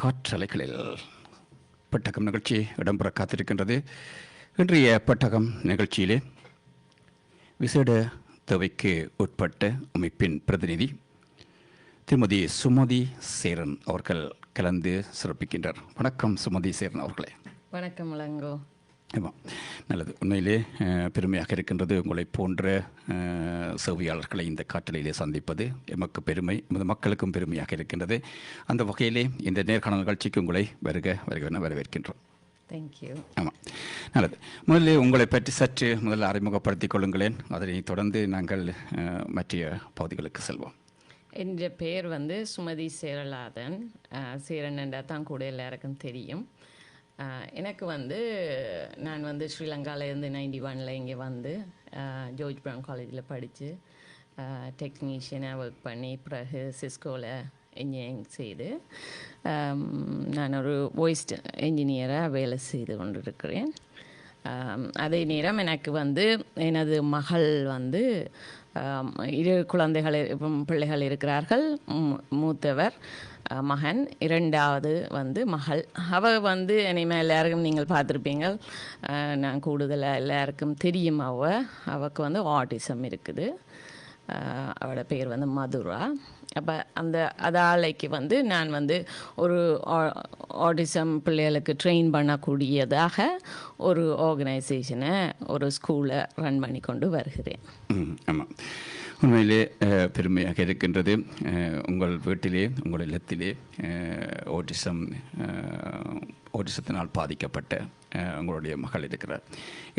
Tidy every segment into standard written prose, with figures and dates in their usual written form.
காற்றலைகளில் பெட்டகம் நிகழ்ச்சி இடம்பெற காத்திருக்கின்றது. இன்றைய பெட்டகம் நிகழ்ச்சியிலே விசேட தேவைக்கு உட்பட்ட அமைப்பின் பிரதிநிதி திருமதி சுமதி சேரன் அவர்கள் கலந்து சிறப்பிக்கின்றார். வணக்கம் சுமதி சேரன் அவர்களே. வணக்கம் இளங்கோ. ஆமாம், நல்லது. உண்மையிலே பெருமையாக இருக்கின்றது உங்களை போன்ற சேவையாளர்களை இந்த காற்றலையிலே சந்திப்பது எமக்கு பெருமை, எமது மக்களுக்கும் பெருமையாக இருக்கின்றது. அந்த வகையிலே இந்த நேர்காணல் நிகழ்ச்சிக்கு உங்களை வருகவென வரவேற்கின்றோம். தேங்க்யூ. ஆமாம், நல்லது. முதலில் உங்களை பற்றி சற்று முதல்ல அறிமுகப்படுத்திக் கொள்ளுங்களேன். அதனை தொடர்ந்து நாங்கள் மற்ற பகுதிகளுக்கு செல்வோம். என் பெயர் சுமதி சேரலாதன். சேரன் என்றால் தான் கூட எல்லாருக்கும் தெரியும். எனக்கு நான் ஸ்ரீலங்காவிலேருந்து 91 இங்கே ஜார்ஜ் பிரவுன் காலேஜில் படித்து டெக்னீஷியனாக ஒர்க் பண்ணி பிறகு சிஸ்கோவில் இன்ஜினியரிங் செய்து நான் ஒரு வாய்ஸ் என்ஜினியராக வேலை செய்து கொண்டிருக்கிறேன். அதே நேரம் எனக்கு எனது மகள் 2 குழந்தைகள் பிள்ளைகள் இருக்கிறார்கள். மூத்தவர் மகன், இரண்டாவது மகள். அவள் இனிமேல் எல்லாருக்கும் நீங்கள் பார்த்துருப்பீங்க, நான் கூடுதலாக எல்லாருக்கும் தெரியும். அவளுக்கு ஆட்டிசம் இருக்குது. அவளோட பேர் மதுரா. அப்போ அதாலைக்கு நான் ஒரு ஆட்டிசம் பிள்ளைகளுக்கு ட்ரெயின் பண்ணக்கூடியதாக ஒரு ஆர்கனைசேஷனை, ஒரு ஸ்கூலை ரன் பண்ணி கொண்டு வருகிறேன். ஆமாம், உண்மையிலே பெருமையாக இருக்கின்றது. உங்கள் வீட்டிலே, உங்கள் இல்லத்திலே ஓட்டிசத்தினால் பாதிக்கப்பட்ட உங்களுடைய மகள் இருக்கிறார்.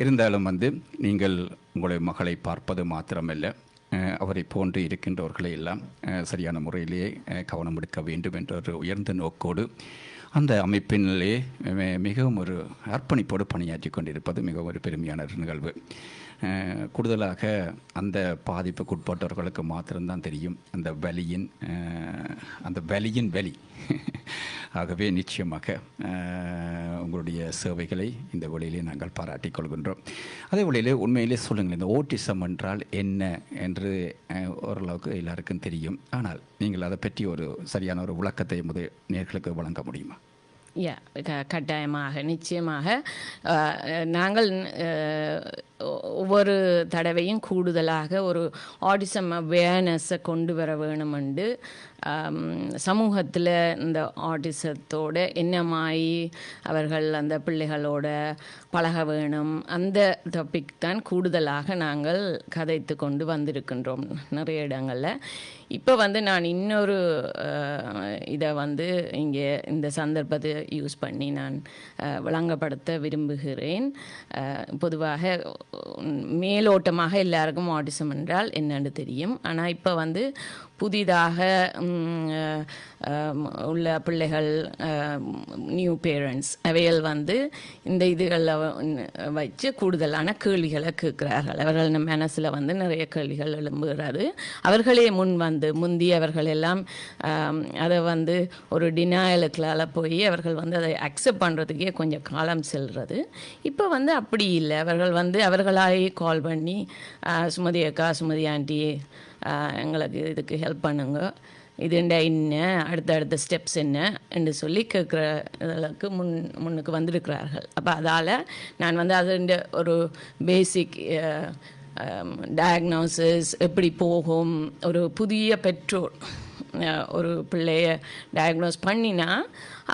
இருந்தாலும் நீங்கள் உங்களுடைய மகளை பார்ப்பது மாத்திரமல்ல, அவரை போன்று இருக்கின்றவர்களை எல்லாம் சரியான முறையிலே கவனம் எடுக்க வேண்டும் என்ற ஒரு உயர்ந்த நோக்கோடு அந்த அமைப்பினிலே மிகவும் ஒரு அர்ப்பணிப்போடு பணியாற்றி கொண்டிருப்பது மிகவும் ஒரு பெருமையான ஒரு நிகழ்வு. கூடுதலாக அந்த பாதிப்புக்கு உட்பட்டவர்களுக்கு மாத்திரம்தான் தெரியும் அந்த வலியின் வலி. ஆகவே நிச்சயமாக உங்களுடைய சேவைகளை இந்த வழியிலே நாங்கள் பாராட்டிக் கொள்கின்றோம். அதே வழியிலே உண்மையிலே சொல்லுங்கள், இந்த ஓட்டிசம் என்றால் என்ன என்று ஓரளவுக்கு எல்லாருக்கும் தெரியும். ஆனால் நீங்கள் அதை பற்றி ஒரு சரியான ஒரு விளக்கத்தை நேர்களுக்கு வழங்க முடியுமா? கட்டாயமாக, நிச்சயமாக. நாங்கள் ஒவ்வொரு தடவையும் கூடுதலாக ஒரு ஆட்டிசம் அவேர்னஸை கொண்டு வர வேணுமென்று சமூகத்தில் இந்த ஆட்டிசத்தோட என்னமாயி அவர்கள் அந்த பிள்ளைகளோட பழக வேணும், அந்த டாபிக் தான் கூடுதலாக நாங்கள் கதைத்து கொண்டு வந்திருக்கின்றோம் நிறைய இடங்களில். இப்போ நான் இன்னொரு இதை இங்கே இந்த சந்தர்ப்பத்தை யூஸ் பண்ணி நான் விளங்கப்படுத்த விரும்புகிறேன். பொதுவாக மேலோட்டமாக எல்லாருக்கும் ஆட்டிசம் என்றால் என்னென்னு தெரியும். ஆனால் இப்போ புதிதாக உள்ள பிள்ளைகள், நியூ பேரண்ட்ஸ், அவைகள் இந்த இதுகளில் வச்சு கூடுதலான கேள்விகளை கேட்குறார்கள். அவர்கள் மனசில் நிறைய கேள்விகள் எழும்புகிறது. அவர்களே முந்தி அவர்கள் எல்லாம் அதை ஒரு டினாயலுக்களால் போய் அவர்கள் அதை அக்செப்ட் பண்ணுறதுக்கே கொஞ்சம் காலம் செல்கிறது. இப்போ அப்படி இல்லை. அவர்கள் அவர்களாகவே கால் பண்ணி சுமதி அக்கா, சுமதி ஆண்டி, எங்களுக்கு இதுக்கு ஹெல்ப் பண்ணுங்க, இதுண்டா என்ன, அடுத்த ஸ்டெப்ஸ் என்ன என்று சொல்லி கேட்குற இதற்கு முன்னுக்கு வந்திருக்கிறார்கள். அப்போ அதால் நான் அதுண்ட ஒரு பேசிக் டயக்னோசிஸ் எப்படி போகும், ஒரு புதிய பெற்றோர் ஒரு பிள்ளைய டயக்னோஸ் பண்ணினா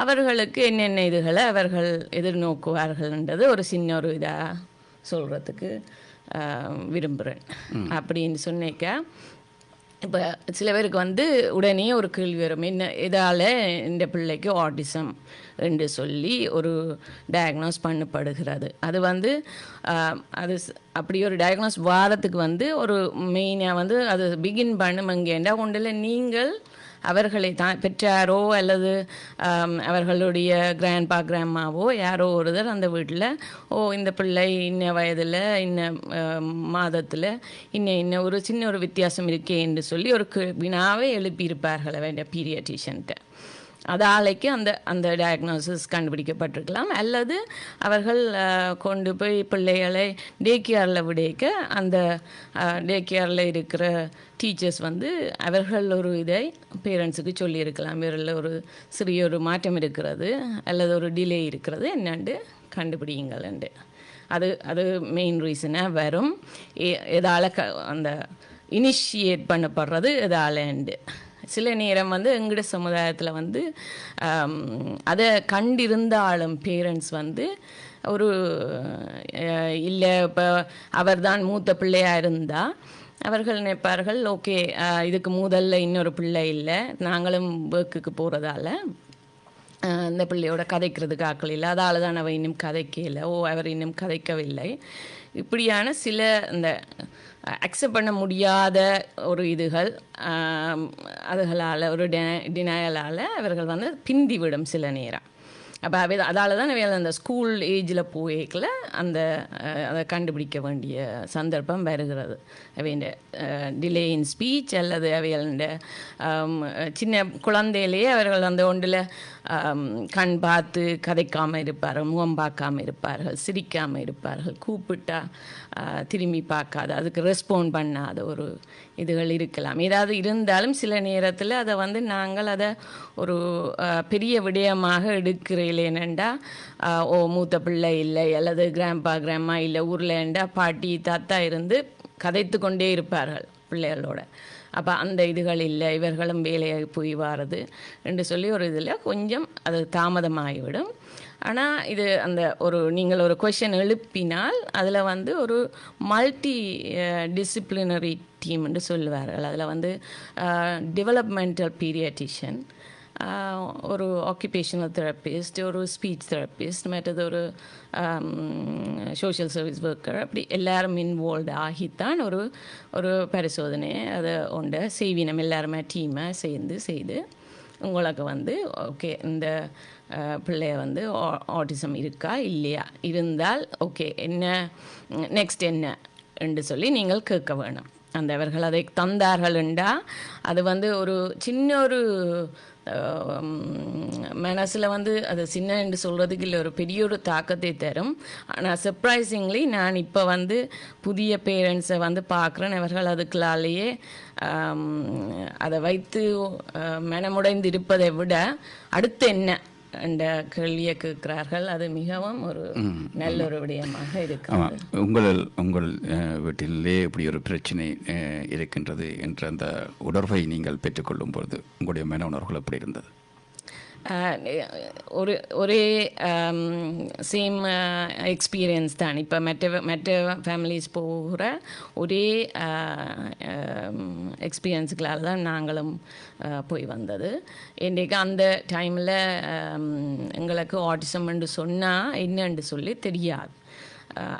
அவர்களுக்கு என்னென்ன இதுகளை அவர்கள் எதிர்நோக்குவார்கள்ன்றது ஒரு சின்ன ஒரு இதாக சொல்கிறதுக்கு விரும்புகிறேன். அப்படின்னு சொன்னேக்கா இப்போ சில பேருக்கு உடனே ஒரு கேள்வி வரும், என்ன இதால் இந்த பிள்ளைக்கு ஆட்டிசம் என்று சொல்லி ஒரு டயக்னோஸ் பண்ணப்படுகிறது. அது அது அப்படி ஒரு டயக்னோஸ் வாரத்துக்கு ஒரு மெயினாக அது பிகின் பண்ணுமங்கேண்டா ஒன்றில் நீங்கள் அவர்களை தான் பெற்றாரோ அல்லது அவர்களுடைய கிராண்ட்பா கிராண்ட்மாவோ யாரோ ஒருத்தர் அந்த வீட்டில் இந்த பிள்ளை இன்ன வயதில் இன்ன மாதத்தில் இன்ன ஒரு சின்ன ஒரு வித்தியாசம் இருக்கே என்று சொல்லி ஒரு வினாவை எழுப்பியிருப்பார்கள் வேண்டிய பீரியாட்ரிஷன்ட்ட. அதாலைக்கு அந்த அந்த டயக்னோசிஸ் கண்டுபிடிக்கப்பட்டிருக்கலாம், அல்லது அவர்கள் கொண்டு போய் பிள்ளைகளை டே கேரில் விடைக்க அந்த டே கேரில் இருக்கிற டீச்சர்ஸ் வந்து அவர்கள் ஒரு இதை பேரண்ட்ஸுக்கு சொல்லியிருக்கலாம், இவரில் ஒரு சிறிய ஒரு மாற்றம் இருக்கிறது அல்லது ஒரு டிலே இருக்கிறது என்னண்டு கண்டுபிடிங்கள்ண்டு. அது அது மெயின் ரீசனாக வரும். எதால் அந்த இனிஷியேட் பண்ணப்படுறது எதாலண்டு. சில நேரம் வந்து எங்கட சமுதாயத்தில் வந்து அதை கண்டிருந்தாலும் பேரண்ட்ஸ் வந்து ஒரு இல்லை இப்போ அவர் தான் மூத்த பிள்ளையாக இருந்தால் அவர்கள் நினைப்பார்கள், ஓகே இதுக்கு முதல்ல இன்னொரு பிள்ளை இல்லை, நாங்களும் ஒர்க்குக்கு போகிறதால இந்த பிள்ளையோட கதைக்கிறதுக்கு ஆக்கள் இல்லை, அதால் தான் அவள் இன்னும் கதைக்கல, அவர் இன்னும் கதைக்கவில்லை. இப்படியான சில இந்த அக்செப்ட் பண்ண முடியாத ஒரு இதுகள் அதுகளால் ஒரு டினையலால் அவர்கள் வந்து பிந்திவிடும் சில நேரம். அப்போ அதால் தான் அவையால் அந்த ஸ்கூல் ஏஜில் போய்க்கல அந்த அதை கண்டுபிடிக்க வேண்டிய சந்தர்ப்பம் வருகிறது. அவைய டிலே இன் ஸ்பீச் அல்லது அவைகள சின்ன குழந்தையிலேயே அவர்கள் அந்த ஒன்றில் கண் பார்த்து கதைக்காமல் இருப்பார்கள், முகம் பார்க்காமல் இருப்பார்கள், சிரிக்காமல் இருப்பார்கள், கூப்பிட்டா திரும்பி பார்க்காத, அதுக்கு ரெஸ்பாண்ட் பண்ணாத ஒரு இதுகள் இருக்கலாம். ஏதாவது இருந்தாலும் சில நேரத்தில் அதை வந்து நாங்கள் அதை ஒரு பெரிய விடயமாக எடுக்கிறேன்டா, மூத்த பிள்ளை இல்லை அல்லது கிராண்ட்பா கிராண்ட்மா இல்லை ஊர்லேண்டா பாட்டி தாத்தா இருந்து கதைத்து கொண்டே இருப்பார்கள் பிள்ளைகளோட. அப்போ அந்த இதுகள் இல்லை, இவர்களும் வேலையை போய் வாரது என்று சொல்லி ஒரு இதில் கொஞ்சம் அது தாமதமாகிவிடும். ஆனால் இது அந்த ஒரு நீங்கள் ஒரு கொஷின் எழுப்பினால் அதில் வந்து ஒரு மல்டி டிசிப்ளினரி டீம்னு சொல்லுவார்கள். அதில் வந்து டெவலப்மெண்டல் பீடியாட்ரிஷியன், ஒரு ஆக்குபேஷனல் தெரப்பிஸ்ட், ஒரு ஸ்பீச் தெரப்பிஸ்ட், மற்றது ஒரு சோஷியல் சர்வீஸ் ஒர்க்கர், அப்படி எல்லாரும் இன்வால்வ் ஆகித்தான் ஒரு ஒரு பரிசோதனையை அதை உண்ட செய்வினம் எல்லாருமே டீமை சேர்ந்து செய்து உங்களுக்கு வந்து ஓகே இந்த பிள்ளைய வந்து ஆட்டிசம் இருக்கா இல்லையா, இருந்தால் ஓகே என்ன நெக்ஸ்ட் என்ன என்று சொல்லி நீங்கள் கேட்க வேணும். அந்த அவர்கள் அதை தந்தார்கள்ண்டா அது வந்து ஒரு சின்ன ஒரு மனசில் வந்து அது சின்ன என்று சொல்கிறதுக்கு இல்லை, ஒரு பெரிய ஒரு தாக்கத்தை தரும். ஆனால் சர்ப்ரைசிங்லி நான் இப்போ வந்து புதிய பேரண்ட்ஸை வந்து பார்க்குறேன், அவர்கள் அதுக்குள்ளாலேயே அதை வைத்து மனமுடைந்து இருப்பதை விட அடுத்து என்ன என்ற கேள்வியை கேட்கிறார்கள். அது மிகவும் ஒரு நல்ல ஒரு விடயமாக இருக்கிறது. உங்கள் வீட்டிலே இப்படி ஒரு பிரச்சனை இருக்கின்றது என்ற அந்த உணர்வை நீங்கள் பெற்றுக்கொள்ளும் பொழுது உங்களுடைய மன உணர்வுகள் எப்படி இருந்தது? ஒரே சேம் எக்ஸ்பீரியன்ஸ் தான். இப்போ மற்ற ஃபேமிலிஸ் போகிற ஒரே எக்ஸ்பீரியன்ஸுகளால் தான் நாங்களும் போய் வந்தது. இன்றைக்கு அந்த டைமில் எங்களுக்கு ஆட்டிசம் என்று சொன்னால் என்னன்னு சொல்லி தெரியாது.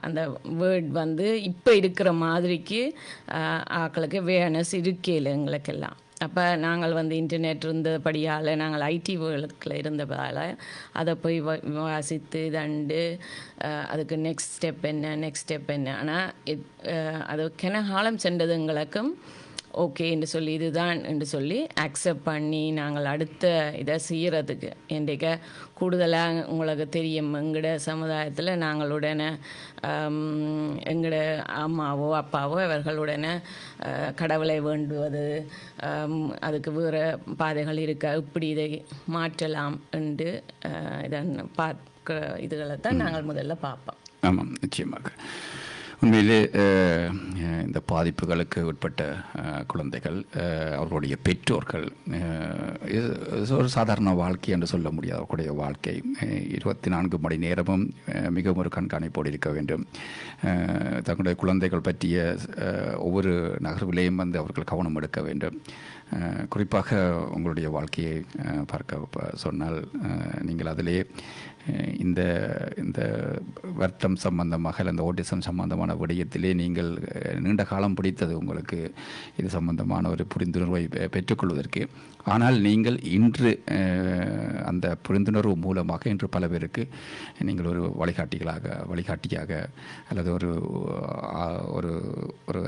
அந்த வேர்ட் வந்து இப்போ இருக்கிற மாதிரிக்கு ஆக்களுக்கு அவேர்னஸ் இருக்கல எங்களுக்கெல்லாம். அப்போ நாங்கள் வந்து இன்டர்நெட் இருந்தபடியால், நாங்கள் ஐடி வேர்க்கில் இருந்ததால் அதை போய் வாசித்து தண்டு அதுக்கு நெக்ஸ்ட் ஸ்டெப் என்ன. ஆனால் அது கனகாலம் சென்றது எங்களுக்கும் ஓகே என்று சொல்லி இதுதான் என்று சொல்லி அக்செப்ட் பண்ணி நாங்கள் அடுத்த இதை செய்கிறதுக்கு. இன்றைக்கு கூடுதலாக உங்களுக்கு தெரியும், எங்களோட சமுதாயத்தில் நாங்களுடனே எங்களோட அம்மாவோ அப்பாவோ அவர்களுடனே கடவுளை வேண்டுவது, அதுக்கு வேறு பாதைகள் இருக்க, இப்படி இதை மாற்றலாம் என்று இதன் பார்க்க இதுகளை தான் நாங்கள் முதல்ல பார்ப்போம். ஆமாம், நிச்சயமாக. உண்மையிலே இந்த பாதிப்புகளுக்கு உட்பட்ட குழந்தைகள், அவர்களுடைய பெற்றோர்கள் ஒரு சாதாரண வாழ்க்கை என்று சொல்ல முடியாது. அவர்களுடைய வாழ்க்கை 24 மணி நேரமும் மிகவும் ஒரு கண்காணிப்போடு இருக்க வேண்டும். தங்களுடைய குழந்தைகள் பற்றிய ஒவ்வொரு நகர்விலையும் வந்து அவர்கள் கவனம் எடுக்க வேண்டும். குறிப்பாக உங்களுடைய வாழ்க்கையை பார்க்க சொன்னால் நீங்கள் அதிலே இந்த வருத்தம் சம்பந்தமாக, இந்த ஓட்டிசம் சம்பந்தமான சம்பந்தமான விடயத்திலே நீங்கள் நீண்ட காலம் பிடித்தது உங்களுக்கு இது சம்பந்தமான ஒரு புரிந்துணர்வை பெற்றுக்கொள்வதற்கு. ஆனால் நீங்கள் இன்று அந்த புரிந்துணர்வு மூலமாக இன்று பல பேருக்கு நீங்கள் ஒரு வழிகாட்டியாக அல்லது ஒரு ஒரு ஒரு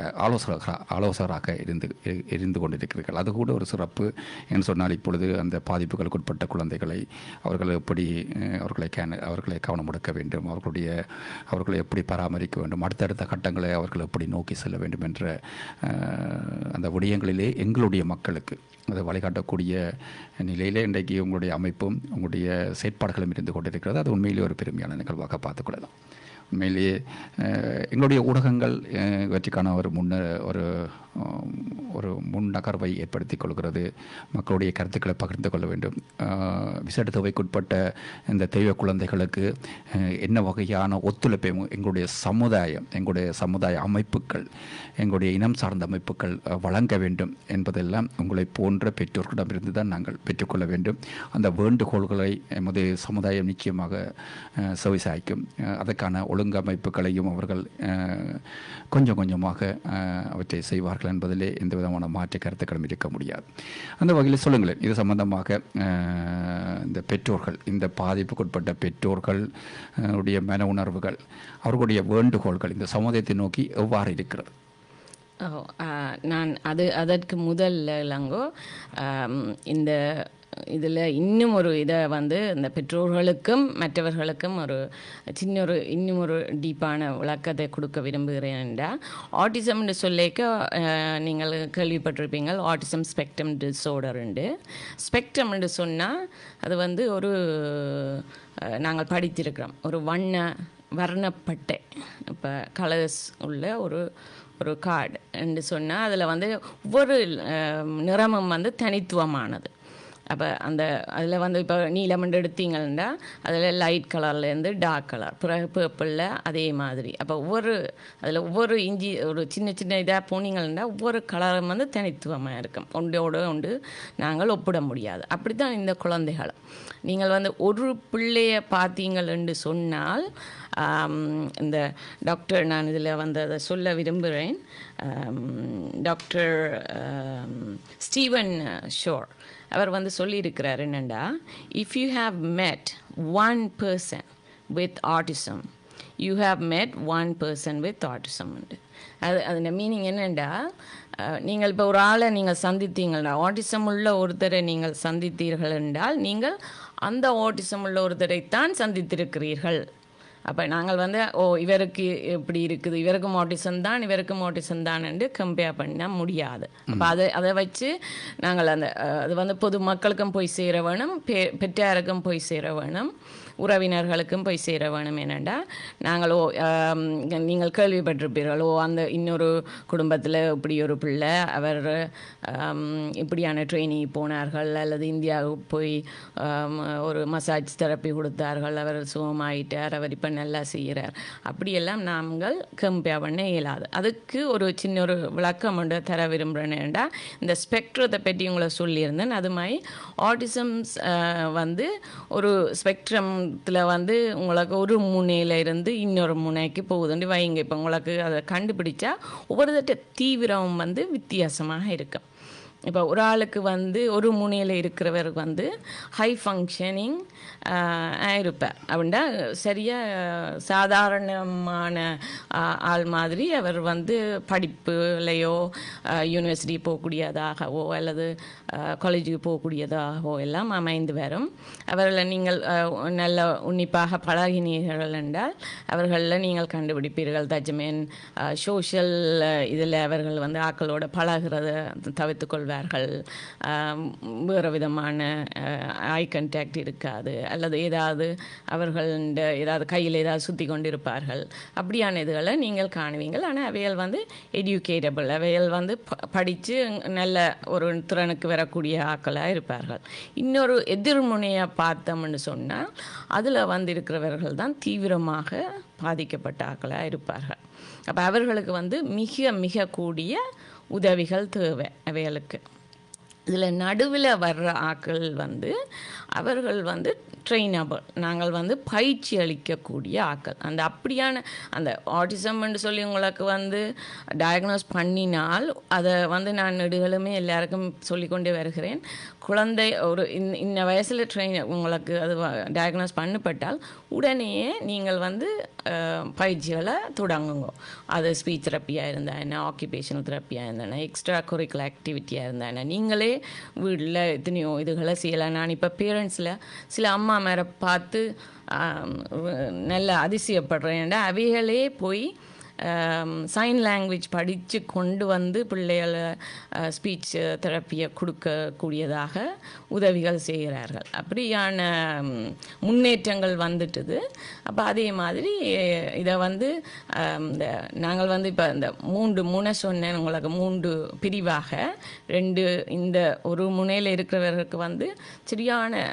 ஆலோசகராக இருந்து கொண்டிருக்கிறீர்கள். அது கூட ஒரு சிறப்பு என்று சொன்னால், இப்பொழுது அந்த பாதிப்புகளுக்கு உட்பட்ட குழந்தைகளை அவர்களை கவனம் எடுக்க வேண்டும், அவர்களை எப்படி பராமரிக்க வேண்டும், அடுத்தடுத்த கட்டங்களை அவர்கள் எப்படி நோக்கி செல்ல வேண்டும் என்ற அந்த விடயங்களிலே எங்களுடைய மக்களுக்கு அதை வழிகாட்டக்கூடிய நிலையிலே இன்றைக்கு உங்களுடைய அமைப்பும் உங்களுடைய செயற்பாடுகளும் இருந்து கொண்டிருக்கிறது. அது உண்மையிலேயே ஒரு பெருமையான நிகழ்வாக பார்த்துக்கொள்ளலாம். உண்மையிலேயே எங்களுடைய ஊடகங்கள் இவற்றுக்கான ஒரு முன்னகர்வை ஏற்படுத்தி கொள்கிறது. மக்களுடைய கருத்துக்களை பகிர்ந்து கொள்ள வேண்டும். விசேட தேவைக்குட்பட்ட இந்த தெய்வ குழந்தைகளுக்கு என்ன வகையான ஒத்துழைப்பை எங்களுடைய சமுதாய அமைப்புகள், எங்களுடைய இனம் சார்ந்த அமைப்புகள் வழங்க வேண்டும் என்பதெல்லாம் உங்களை போன்ற பெற்றோர்களிடமிருந்து தான் நாங்கள் பெற்றுக்கொள்ள வேண்டும். அந்த வேண்டுகோள்களை எமது சமுதாயம் நிச்சயமாக செவிசாய்க்கும். அதற்கான ஒழுங்கமைப்புகளையும் அவர்கள் கொஞ்சம் கொஞ்சமாக அவற்றை செய்வார்கள் என்பதிலே எந்த விதமான மாற்று கருத்துக்களும் இருக்க முடியாது. அந்த வகையில் சொல்லுங்களேன், இது சம்பந்தமாக இந்த பெற்றோர்கள், இந்த பாதிப்புக்குட்பட்ட பெற்றோர்கள் உடைய மன உணர்வுகள், அவர்களுடைய வேண்டுகோள்கள் இந்த சமுதாயத்தை நோக்கி எவ்வாறு இருக்கிறது? நான் அதற்கு முதல்ல இளங்கோ இந்த இதில் இன்னும் ஒரு இதை இந்த பெற்றோர்களுக்கும் மற்றவர்களுக்கும் இன்னும் ஒரு டீப்பான விளக்கத்தை கொடுக்க விரும்புகிறேன் என்றால், ஆட்டிசம்னு சொல்லிக்க நீங்கள் கேள்விப்பட்டிருப்பீங்க. ஆட்டிசம் ஸ்பெக்ட்ரம் டிஸார்டர் உண்டு. ஸ்பெக்ட்ரம் என்று சொன்னால் அது ஒரு நாங்கள் படித்திருக்கிறோம், ஒரு வர்ணப்பட்டை, இப்போ கலர்ஸ் உள்ள ஒரு கார்டு என்று சொன்னால் அதில் ஒவ்வொரு நிறமும் தனித்துவமானது. அப்போ அதில் இப்போ நீலமண்டு எடுத்தீங்கன்னா அதில் லைட் கலர்லேருந்து டார்க் கலர், பிறகு பர்பிளில் அதே மாதிரி. அப்போ ஒவ்வொரு இஞ்சி ஒரு சின்ன சின்ன இதாக போனீங்கன்னா ஒவ்வொரு கலரும் தனித்துவமாக இருக்கும். ஒன்று நாங்கள் ஒப்பிட முடியாது. அப்படி தான் இந்த குழந்தைகளை நீங்கள் ஒரு பிள்ளையை பார்த்தீங்கன்னு சொன்னால், இந்த டாக்டர், நான் இதில் அதை சொல்ல விரும்புகிறேன், டாக்டர் ஸ்டீவன் ஷோர் அவர் சொல்லியிருக்கிறார் என்னென்னா, இஃப் யூ ஹாவ் மெட் one person with autism, you have மெட் ஒன் பர்சன் வித் ஆட்டிசம். அதோட மீனிங் என்னென்னா, நீங்கள் இப்போ ஒரு ஆளை நீங்கள் சந்தித்தீங்கன்னா, ஆட்டிசம் உள்ள ஒருத்தரை நீங்கள் சந்தித்தீர்கள் என்றால் நீங்கள் அந்த ஆட்டிசம் உள்ள ஒருத்தரைத்தான் சந்தித்திருக்கிறீர்கள். அப்போ நாங்கள் இவருக்கு எப்படி இருக்குது, இவருக்கும் ஆட்டிசம் தான் என்று கம்பேர் பண்ண முடியாது. அப்போ அதை வச்சு நாங்கள் அது பொது மக்களுக்கும் போய் சேர வேணும், பெற்றாருக்கும் போய் சேர வேணும், உறவினர்களுக்கும் போய் சேர வேணும். என்னென்னா, நீங்கள் கேள்விப்பட்டிருப்பீர்கள், அந்த இன்னொரு குடும்பத்தில் இப்படி ஒரு பிள்ளை, அவர் இப்படியான ட்ரைனிங் போனார்கள், அல்லது இந்தியாவுக்கு போய் ஒரு மசாஜ் தெரப்பி கொடுத்தார்கள், அவர் சுகமாயிட்டார், அவர் இப்போ நல்லா செய்கிறார். அப்படியெல்லாம் நாங்கள் கம்பேர் பண்ண இயலாது. அதுக்கு ஒரு சின்ன ஒரு விளக்கம் ஒன்று தர விரும்புகிறேன்டா, இந்த ஸ்பெக்ட்ரத்தை பற்றி உங்களை சொல்லியிருந்தேன். அது மாதிரி ஆட்டிசம்ஸ் ஒரு ஸ்பெக்ட்ரம் உங்களுக்கு ஒரு முனையில இருந்து இன்னொரு முனைக்கு போகுதுன்னு வைங்க. இப்போ உங்களுக்கு அதை கண்டுபிடிச்சா ஒவ்வொரு தீவிரம் வித்தியாசமாக இருக்கும். இப்போ ஒரு ஆளுக்கு ஒரு முனையில் இருக்கிறவர் ஹை ஃபங்க்ஷனிங் இருப்பார் அப்படின்னா, சரியாக சாதாரணமான ஆள் மாதிரி அவர் படிப்புலையோ யூனிவர்சிட்டி போகக்கூடியதாகவோ அல்லது காலேஜுக்கு போகக்கூடியதாகவோ எல்லாம் அமைந்து வரும். அவர்களில் நீங்கள் நல்ல உன்னிப்பாக பழகினீர்கள் என்றால் அவர்களில் நீங்கள் கண்டுபிடிப்பீர்கள். தஜ்மேன் சோஷியல் இதில் அவர்கள் ஆக்களோட பழகிறத தவிர்த்துக்கொள்வார்கள். வேறு விதமான ஐ கண்டாக்ட் இருக்காது, அல்லது ஏதாவது அவர்கள் ஏதாவது கையில் ஏதாவது சுற்றி கொண்டிருப்பார்கள். அப்படியான இதுகளை நீங்கள் காணுவீங்கள். ஆனால் அவைகள் எடியூகேட்டபிள், அவைகள் படித்து நல்ல ஒரு திறனுக்கு வரக்கூடிய ஆக்களாக இருப்பார்கள். இன்னொரு எதிர்முனையை பார்த்தோம்னு சொன்னால் அதில் இருக்கிறவர்கள் தான் தீவிரமாக பாதிக்கப்பட்ட ஆக்களாக இருப்பார்கள். அப்போ அவர்களுக்கு மிக மிக கூடிய உதவிகள் தேவை அவைகளுக்கு. இதில் நடுவில் வர்ற ஆக்கள் அவர்கள் வந்து ட்ரெயினபிள், நாங்கள் வந்து பயிற்சி அளிக்கக்கூடிய ஆக்கள். அந்த அப்படியான அந்த ஆட்டிசம்னு சொல்லி உங்களுக்கு வந்து டயக்னோஸ் பண்ணினால் அதை வந்து நான் நெடுகளுமே எல்லாருக்கும் சொல்லிக்கொண்டே வருகிறேன். குழந்தை ஒரு இந்த வயசில் உங்களுக்கு அது டயக்னோஸ் பண்ணப்பட்டால் உடனே நீங்கள் வந்து பயிற்சிகளை தொடங்குங்க. அது ஸ்பீச் தெரப்பியாக இருந்தால் என்ன, ஆக்கியூபேஷனல் தெரப்பியாக இருந்தால், எக்ஸ்ட்ரா கரிக்குலர் ஆக்டிவிட்டியாக இருந்தால் என்ன, நீங்களே வீட்டில் எத்தனையோ இதுகளை செய்யலாம். நான் இப்போ பேரண்ட்ஸில் சில அம்மா மேலே பார்த்து நல்ல அதிசயப்படுறேன்டா, அவைகளே போய் சைன் லாங்குவேஜ் படித்து கொண்டு வந்து பிள்ளைகளை ஸ்பீச் தெரப்பியை கொடுக்கக்கூடியதாக உதவிகள் செய்கிறார்கள். அப்படியான முன்னேற்றங்கள் வந்துட்டுது. அப்போ அதே மாதிரி இதை வந்து இந்த நாங்கள் வந்து இப்போ இந்த 3 முனை சொன்னேன் உங்களுக்கு, 3 பிரிவாக 2 இந்த ஒரு முனையில் இருக்கிறவர்களுக்கு வந்து சரியான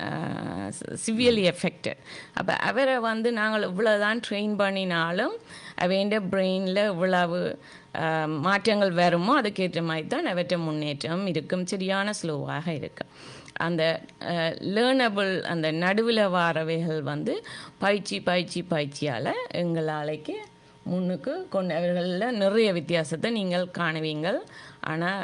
சிவியர்லி எஃபெக்டட். அப்போ அவரை வந்து நாங்கள் இவ்வளோதான் ட்ரெயின் பண்ணினாலும் அவண்ட பிரெயினில் இவ்வளவு மாற்றங்கள் வருமோ அதுக்கேற்ற மாதிரி தான் அவற்றை முன்னேற்றம் இருக்கும். சரியான ஸ்லோவாக இருக்கும். அந்த லேர்னபிள் அந்த நடுவில் வாரவைகள் வந்து பயிற்சியால் எங்களாலைக்கு முன்னுக்கு அவர்களில் நிறைய வித்தியாசத்தை நீங்கள் காணுவீங்கள். ஆனால்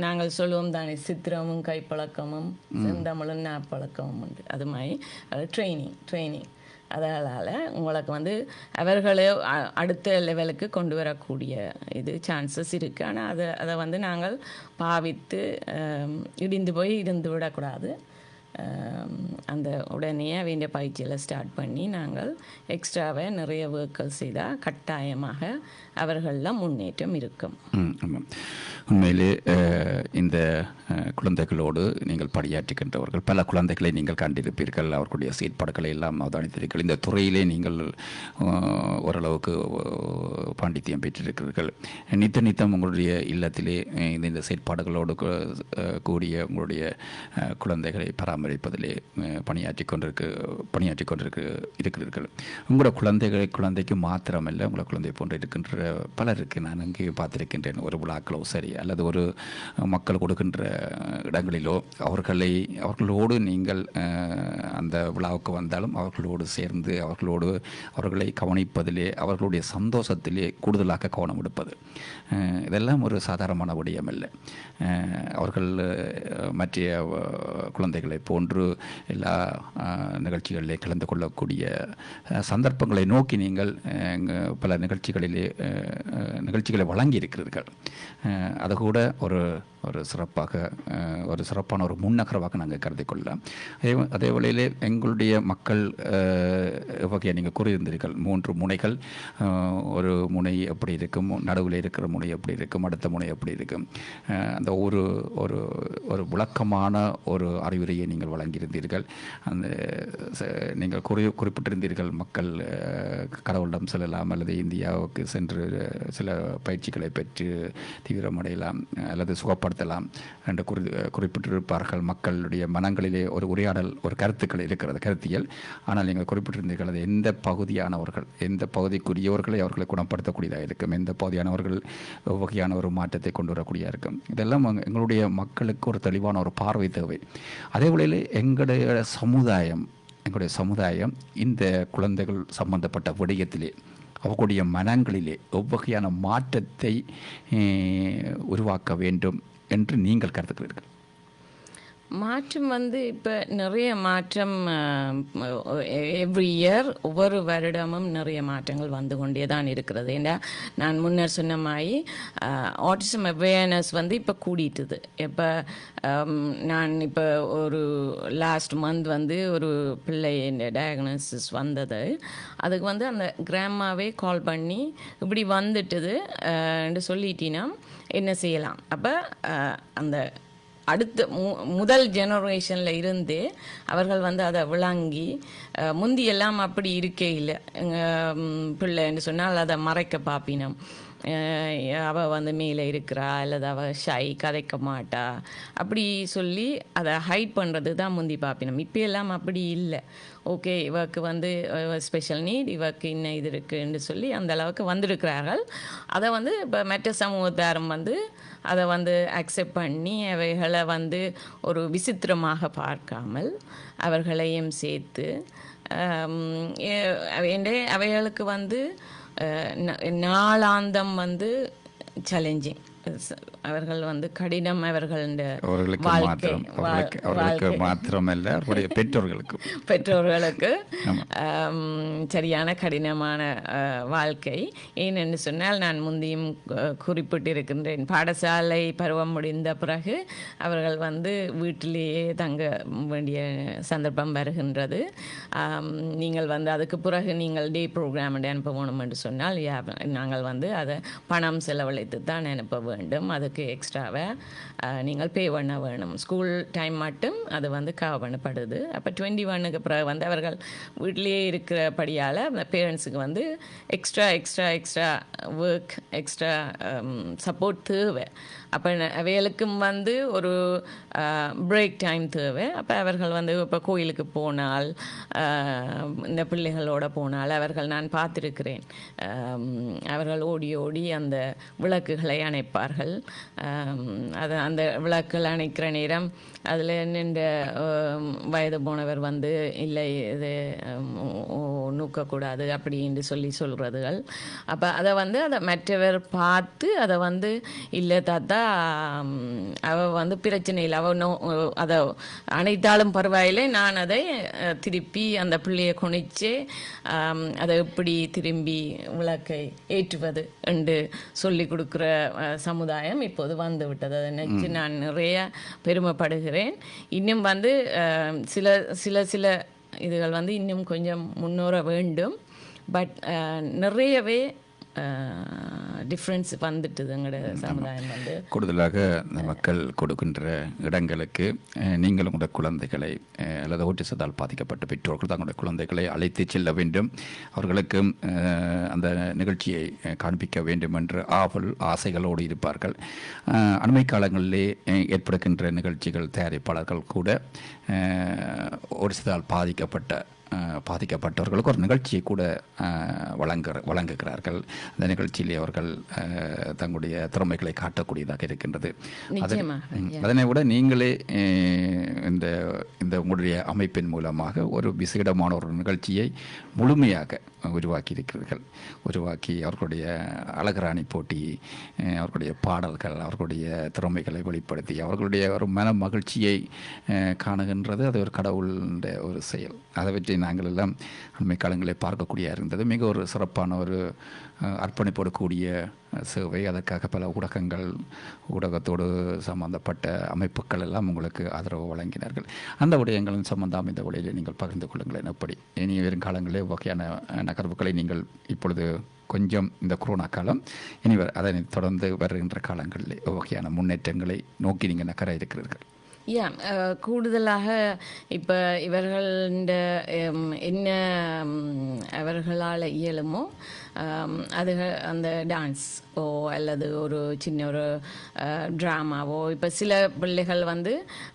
நாங்கள் சொல்லுவோம் தானே, சித்திரமும் கைப்பழக்கமும் செந்தமிழும் நாப்பழக்கமும் உண்டு. அது மாதிரி ட்ரைனிங் அதனால் உங்களுக்கு வந்து அவர்களே அடுத்த லெவலுக்கு கொண்டு வரக்கூடிய இது சான்சஸ் இருக்குது. ஆனால் அதை வந்து நாங்கள் பாவித்து இடிந்து போய் இருந்து விடக்கூடாது. அந்த உடனே வேண்டிய பயிற்சியில் ஸ்டார்ட் பண்ணி நாங்கள் எக்ஸ்ட்ராவை நிறைய ஒர்க்கள் செய்தால் கட்டாயமாக அவர்களில் முன்னேற்றம் இருக்கும். உண்மையிலே இந்த குழந்தைகளோடு நீங்கள் பணியாற்றுகின்றவர்கள் பல குழந்தைகளை நீங்கள் கண்டிருப்பீர்கள். அவர்களுடைய செயற்பாடுகளை எல்லாம் அவதானித்தீர்கள். இந்த துறையிலே நீங்கள் ஓரளவுக்கு பாண்டித்தியம் பெற்றிருக்கிறீர்கள். நித்தம் உங்களுடைய இல்லத்திலே இந்த செயற்பாடுகளோடு கூடிய உங்களுடைய குழந்தைகளை பராமரிப்பதிலே பணியாற்றி இருக்கிறீர்கள். உங்களோட குழந்தைக்கு மாத்திரமல்ல, உங்களோட குழந்தை போன்று இருக்கின்ற பலருக்கு நான் அங்கே பார்த்திருக்கின்றேன். ஒரு விழாக்களோ சரி அல்லது ஒரு மக்கள் கொடுக்கின்ற இடங்களிலோ அவர்களோடு நீங்கள் அந்த விழாவுக்கு வந்தாலும் அவர்களோடு சேர்ந்து அவர்களை கவனிப்பதிலே, அவர்களுடைய சந்தோஷத்திலே கூடுதலாக கவனம் எடுப்பது, இதெல்லாம் ஒரு சாதாரணமான விடயம் இல்லை. அவர்கள் மற்ற குழந்தைகளை போன்று எல்லா நிகழ்ச்சிகளிலே கலந்து கொள்ளக்கூடிய சந்தர்ப்பங்களை நோக்கி நீங்கள் பல நிகழ்ச்சிகளை வழங்கி இருக்கிறீர்கள். அது கூட ஒரு சிறப்பான ஒரு முன்னகரவாக நாங்கள் கருதி கொள்ளலாம். அதே வேளையிலே எங்களுடைய மக்கள் வகையை நீங்கள் கூறியிருந்தீர்கள். 3 முனைகள், ஒரு முனை எப்படி இருக்கும், நடுவில் இருக்கிற முனை எப்படி இருக்கும், அடுத்த முனை எப்படி இருக்கும், அந்த ஒரு விளக்கமான ஒரு அறிவுரையை நீங்கள் வழங்கியிருந்தீர்கள். அந்த நீங்கள் குறிப்பிட்டிருந்தீர்கள், மக்கள் கடவுளிடம் செல்லலாம் அல்லது இந்தியாவுக்கு சென்று சில பயிற்சிகளை பெற்று தீவிரமடையலாம் அல்லது சுகப்படுத்தலாம் என்று குறிப்பிட்டிருப்பார்கள். மக்களுடைய மனங்களிலே ஒரு உரையாடல், ஒரு கருத்துக்கள் இருக்கிறது, கருத்தியல். ஆனால் நீங்கள் குறிப்பிட்டிருந்தீர்கள், அது எந்த பகுதியானவர்கள், எந்த பகுதிக்குரியவர்களை அவர்களை குணப்படுத்தக்கூடியதாக இருக்கும், எந்த பகுதியானவர்கள் வகையான ஒரு மாற்றத்தை கொண்டு வரக்கூடியதாக இருக்கும். இதெல்லாம் எங்களுடைய மக்களுக்கு ஒரு தெளிவான ஒரு பார்வை தேவை. அதே வேளையில் எங்களுடைய சமுதாயம் இந்த குழந்தைகள் சம்பந்தப்பட்ட விடயத்திலே அவர்களுடைய மனங்களிலே எவ்வகையான மாற்றத்தை உருவாக்க வேண்டும் என்று நீங்கள் கருதுகிறீர்கள்? மாற்றம் வந்து இப்போ நிறைய மாற்றம் எவ்ரி இயர், ஒவ்வொரு வருடமும் நிறைய மாற்றங்கள் வந்து கொண்டே தான் இருக்கிறது. ஏன்னா நான் முன்னர் சொன்ன மாதிரி ஆட்டிசம் அவேர்னஸ் வந்து இப்போ கூடிட்டுது. இப்போ நான் இப்போ ஒரு லாஸ்ட் மந்த் வந்து ஒரு பிள்ளை டயக்னோசிஸ் வந்தது. அதுக்கு வந்து அந்த கிராமாவே கால் பண்ணி இப்படி வந்துட்டுது என்று சொல்லிட்டீங்கன்னா என்ன செய்யலாம். அப்போ அந்த அடுத்த முதல் ஜெனரேஷனில் இருந்து அவர்கள் வந்து அதை விளங்கி, முந்தியெல்லாம் அப்படி இருக்கே இல்லை, எங்கள் பிள்ளைன்னு சொன்னால் அதை மறைக்க பார்ப்பினோம். அவள் வந்து மேலே இருக்கிறா அல்லது அவள் ஷை கதைக்க மாட்டா அப்படி சொல்லி அதை ஹைட் பண்ணுறது தான் முந்தி பார்ப்பினோம். இப்போ எல்லாம் அப்படி இல்லை. ஓகே, இவருக்கு வந்து ஸ்பெஷல் நீட், இவருக்கு இன்னும் இது இருக்குன்னு சொல்லி அந்த அளவுக்கு வந்திருக்கிறார்கள். அதை வந்து இப்போ மற்ற சமூகத்தாரும் வந்து அதை வந்து அக்செப்ட் பண்ணி அவைகளை வந்து ஒரு விசித்திரமாக பார்க்காமல் அவர்களையும் சேர்த்து அவைகளுக்கு வந்து நாளாந்தம் வந்து சேலஞ்சிங். அவர்கள் வந்து கடினம். அவர்களுக்கு மாத்திரமல்ல, அவருடைய பெற்றோர்களுக்கு சரியான கடினமான வாழ்க்கை. ஏனென்று சொன்னால், நான் முந்தியும் குறிப்பிட்டிருக்கின்றேன், பாடசாலை பருவம் முடிந்த பிறகு அவர்கள் வந்து வீட்டிலேயே தங்க வேண்டிய சந்தர்ப்பம் வருகின்றது. நீங்கள் வந்து அதுக்கு பிறகு நீங்கள் டே ப்ரோக்ராம் அனுப்ப வேணும் என்று சொன்னால் நாங்கள் வந்து அதை பணம் செலவழித்து தான் அனுப்ப வேண்டும். அதுக்கு எக்ஸ்ட்ராவை நீங்கள் பே பண்ண வேணும். ஸ்கூல் டைம் மட்டும் அது வந்து கவர் பண்ணப்படுது. அப்போ 21க்கு பிறகு வந்து அவர்கள் வீட்டிலேயே இருக்கிறபடியால் அந்த பேரண்ட்ஸுக்கு வந்து எக்ஸ்ட்ரா ஒர்க், எக்ஸ்ட்ரா சப்போர்ட் தேவை. அப்போ அவைகளுக்கும் வந்து ஒரு பிரேக் டைம் தேவை. அப்போ அவர்கள் வந்து இப்போ கோயிலுக்கு போனால், இந்த பிள்ளைகளோட போனால் அவர்கள், நான் பார்த்துருக்கிறேன், அவர்கள் ஓடி ஓடி அந்த விளக்குகளை அணைப்பார்கள். அந்த விளக்குகள் அணைக்கிற நேரம் அதில் நின்ற வயது போனவர் வந்து இல்லை இது நூக்கக்கூடாது அப்படின்னு சொல்கிறதுகள். அப்போ அதை வந்து அதை மற்றவர் பார்த்து அதை வந்து இல்லை தாத்தா அவள் வந்து பிரச்சனை இல்லை, அவள் அதை அனைத்தாலும் பரவாயில்லை, நான் அதை திருப்பி அந்த பிள்ளையை குனிச்சு அதை எப்படி திரும்பி விளக்கை ஏற்றுவது என்று சொல்லி கொடுக்குற சமுதாயம் இப்போது வந்து விட்டது. அதை நினச்சி நான் நிறைய பெருமைப்படுகிறேன். இன்னும் வந்து சில இதுகள் வந்து இன்னும் கொஞ்சம் முன்னேற வேண்டும். பட் நிறையவே டிஃப்ரென்ஸ் வந்துட்டுது எங்களோட சமுதாயம் வந்து. கூடுதலாக இந்த மக்கள் கொடுக்கின்ற இடங்களுக்கு நீங்கள் உங்களுடைய குழந்தைகளை அல்லது ஓட்டிசத்தால் பாதிக்கப்பட்ட பெற்றோர்கள் தங்களுடைய குழந்தைகளை அழைத்து செல்ல வேண்டும், அவர்களுக்கு அந்த நிகழ்ச்சியை காண்பிக்க வேண்டும் என்ற ஆசைகளோடு இருப்பார்கள். அண்மை காலங்களிலே ஏற்படுகின்ற நிகழ்ச்சிகள் தயாரிப்பாளர்கள் கூட ஓட்டிசத்தால் பாதிக்கப்பட்டவர்களுக்கு ஒரு நிகழ்ச்சியை கூட வழங்குகிறார்கள். அந்த நிகழ்ச்சியிலே அவர்கள் தங்களுடைய திறமைகளை காட்டக்கூடியதாக இருக்கின்றது. அதனை விட நீங்களே இந்த உங்களுடைய அமைப்பின் மூலமாக ஒரு விசேடமான ஒரு நிகழ்ச்சியை முழுமையாக உருவாக்கி அவர்களுடைய அழகராணி போட்டி, அவர்களுடைய பாடல்கள், அவர்களுடைய திறமைகளை வெளிப்படுத்தி அவர்களுடைய ஒரு மன மகிழ்ச்சியை காணுகின்றது. அது ஒரு கடவுளுடைய ஒரு செயல். அதை பற்றி நாங்கள் எல்லாம் அண்மை காலங்களை பார்க்கக்கூடிய இருந்தது. மிக ஒரு சிறப்பான ஒரு அர்ப்பணிப்படக்கூடிய சேவை. அதற்காக பல ஊடகத்தோடு சம்பந்தப்பட்ட அமைப்புகள் எல்லாம் உங்களுக்கு ஆதரவு வழங்கினார்கள். அந்த விடயங்களின் சம்பந்தம் இந்த வழியில் நீங்கள் பகிர்ந்து கொள்ளுங்களேன். எப்படி இனி வருங்காலங்களே வகையான நகர்வுகளை நீங்கள் இப்பொழுது கொஞ்சம் இந்த கொரோனா காலம் இனி அதனை தொடர்ந்து வருகின்ற காலங்களில் வகையான முன்னேற்றங்களை நோக்கி நீங்கள் நகர இருக்கிறீர்கள்? கூடுதலாக இப்போ இவர்கள் என்ன அவர்களால் இயலுமோ அது அந்த டான்ஸோ அல்லது ஒரு சின்ன ஒரு ட்ராமாவோ, இப்போ சில பிள்ளைகள் வந்து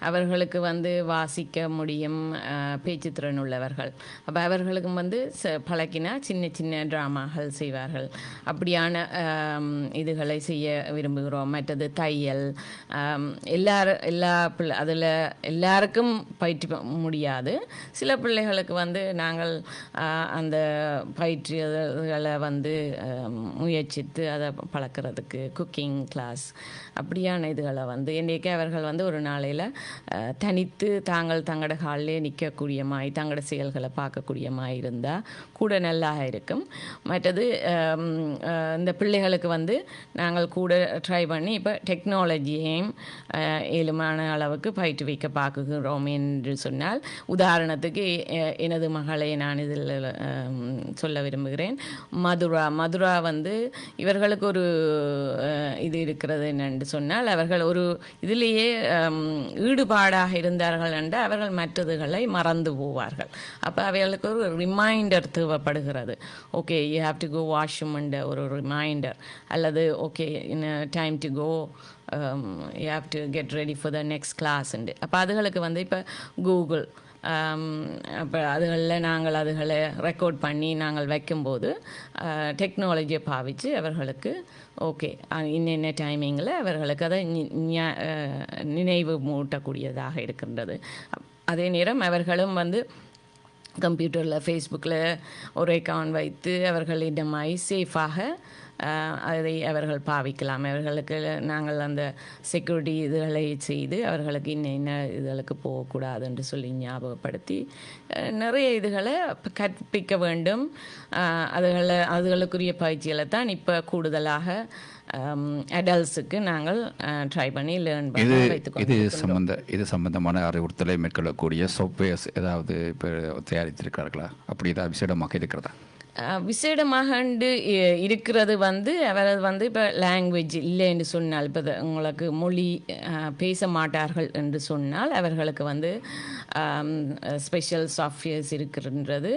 அவர்களுக்கு வந்து வாசிக்க முடியும், பேச்சுத்திறன் உள்ளவர்கள். அப்போ அவர்களுக்கும் வந்து பழக்கினா சின்ன சின்ன ட்ராமாக்கள் செய்வார்கள். அப்படியான இதுகளை செய்ய விரும்புகிறோம். மற்றது தையல், அதில் எல்லாருக்கும் பயிற்ற முடியாது. சில பிள்ளைகளுக்கு வந்து நாங்கள் அந்த பயிற்சிகளை வந்து முயற்சித்து அதை பழக்கிறதுக்கு குக்கிங் கிளாஸ் அப்படியான இதுகளை வந்து இன்றைக்கே அவர்கள் வந்து ஒரு நாளையில் தனித்து தங்களோட காலிலே நிற்கக்கூடியமாய் தங்களோட செயல்களை பார்க்கக்கூடியமாய் இருந்தால் கூட நல்லா இருக்கும். மற்றது இந்த பிள்ளைகளுக்கு வந்து நாங்கள் கூட ட்ரை பண்ணி இப்போ டெக்னாலஜியையும் ஏழுமான அளவுக்கு பயிற்றுவிக்க பார்க்குகிறோம் என்று சொன்னால், உதாரணத்துக்கு எனது மகளை நான் இதில் சொல்ல விரும்புகிறேன். மதுரா வந்து இவர்களுக்கு ஒரு இது இருக்கிறது என்னென்று சொன்னால், அவர்கள் ஒரு இதிலேயே ஈடுபாடாக இருந்தார்கள் என்று அவர்கள் மற்றதுகளை மறந்து போவார்கள். அப்போ அவைகளுக்கு ஒரு ரிமைண்டர் தேவைப்படுகிறது. Okay, you have to go washroom என்ற ஒரு ரிமைண்டர், அல்லது okay in time to go you have to get ready for the next class உண்டு. அப்போ அதுகளுக்கு வந்து இப்போ கூகுள் அப்போ அதுகளில் நாங்கள் அதுகளை ரெக்கார்ட் பண்ணி நாங்கள் வைக்கும்போது டெக்னாலஜியை பாவித்து அவர்களுக்கு ஓகே இன்னென்ன டைமிங்கில் அவர்களுக்கு அதை நினைவு மூட்டக்கூடியதாக இருக்கின்றது. அதே நேரம் அவர்களும் வந்து கம்ப்யூட்டரில் ஃபேஸ்புக்கில் ஒரு அக்கவுண்ட் வைத்து அவர்கள் இடமாய் சேஃபாக அதை அவர்கள் பாவிக்கலாம். அவர்களுக்கு நாங்கள் அந்த செக்யூரிட்டி இதுகளை செய்து அவர்களுக்கு இன்ன இதுகளுக்கு போகக்கூடாது என்று சொல்லி ஞாபகப்படுத்தி நிறைய இதுகளை கற்பிக்க வேண்டும். அதுகளுக்குரிய பயிற்சிகளை தான் இப்போ கூடுதலாக அடல்ட்ஸுக்கு நாங்கள் ட்ரை பண்ணி லேர்ன் பண்ணி வைத்துக்கொண்டு இது சம்பந்தமான அறிவுறுத்தலை மேற்கொள்ளக்கூடிய சாஃப்ட்வேர்ஸ் ஏதாவது இப்போ தயாரித்திருக்கிறார்களா? அப்படி ஏதாவது விசேடமாக இருக்கிறதா? விசேடமாக இருக்கிறது வந்து அவர் வந்து இப்போ லாங்குவேஜ் இல்லை என்று சொன்னால், இப்போ உங்களுக்கு மொழி பேச மாட்டார்கள் என்று சொன்னால் அவர்களுக்கு வந்து ஸ்பெஷல் சாஃப்ட்வேர்ஸ் இருக்கின்றது.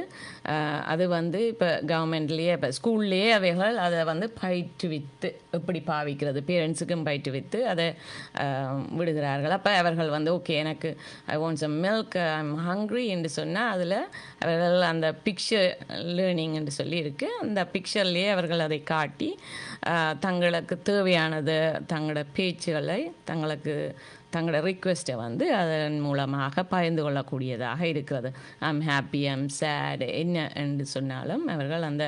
அது வந்து இப்போ கவர்மெண்ட்லேயே இப்போ ஸ்கூல்லேயே அவைகள் அதை வந்து பயிற்றுவித்து எப்படி பாவிக்கிறது பேரண்ட்ஸுக்கும் பயிற்றுவித்து அதை விடுகிறார்கள். அப்போ அவர்கள் வந்து ஓகே எனக்கு I want some milk, I am hungry என்று சொன்னால் அதில் அவர்கள் அந்த பிக்சர் லேர்னிங் என்று சொல்லி இருக்குது. அந்த பிக்சர்லேயே அவர்கள் அதை காட்டி தங்களுக்கு தேவையானது தங்களோட பேச்சுகளை தங்களோட ரிக்வெஸ்ட்டை வந்து அதன் மூலமாக பகிர்ந்து கொள்ளக்கூடியதாக இருக்கிறது. ஐம் ஹாப்பி, ஐம் சேட் என்ன என்று சொன்னாலும் அவர்கள் அந்த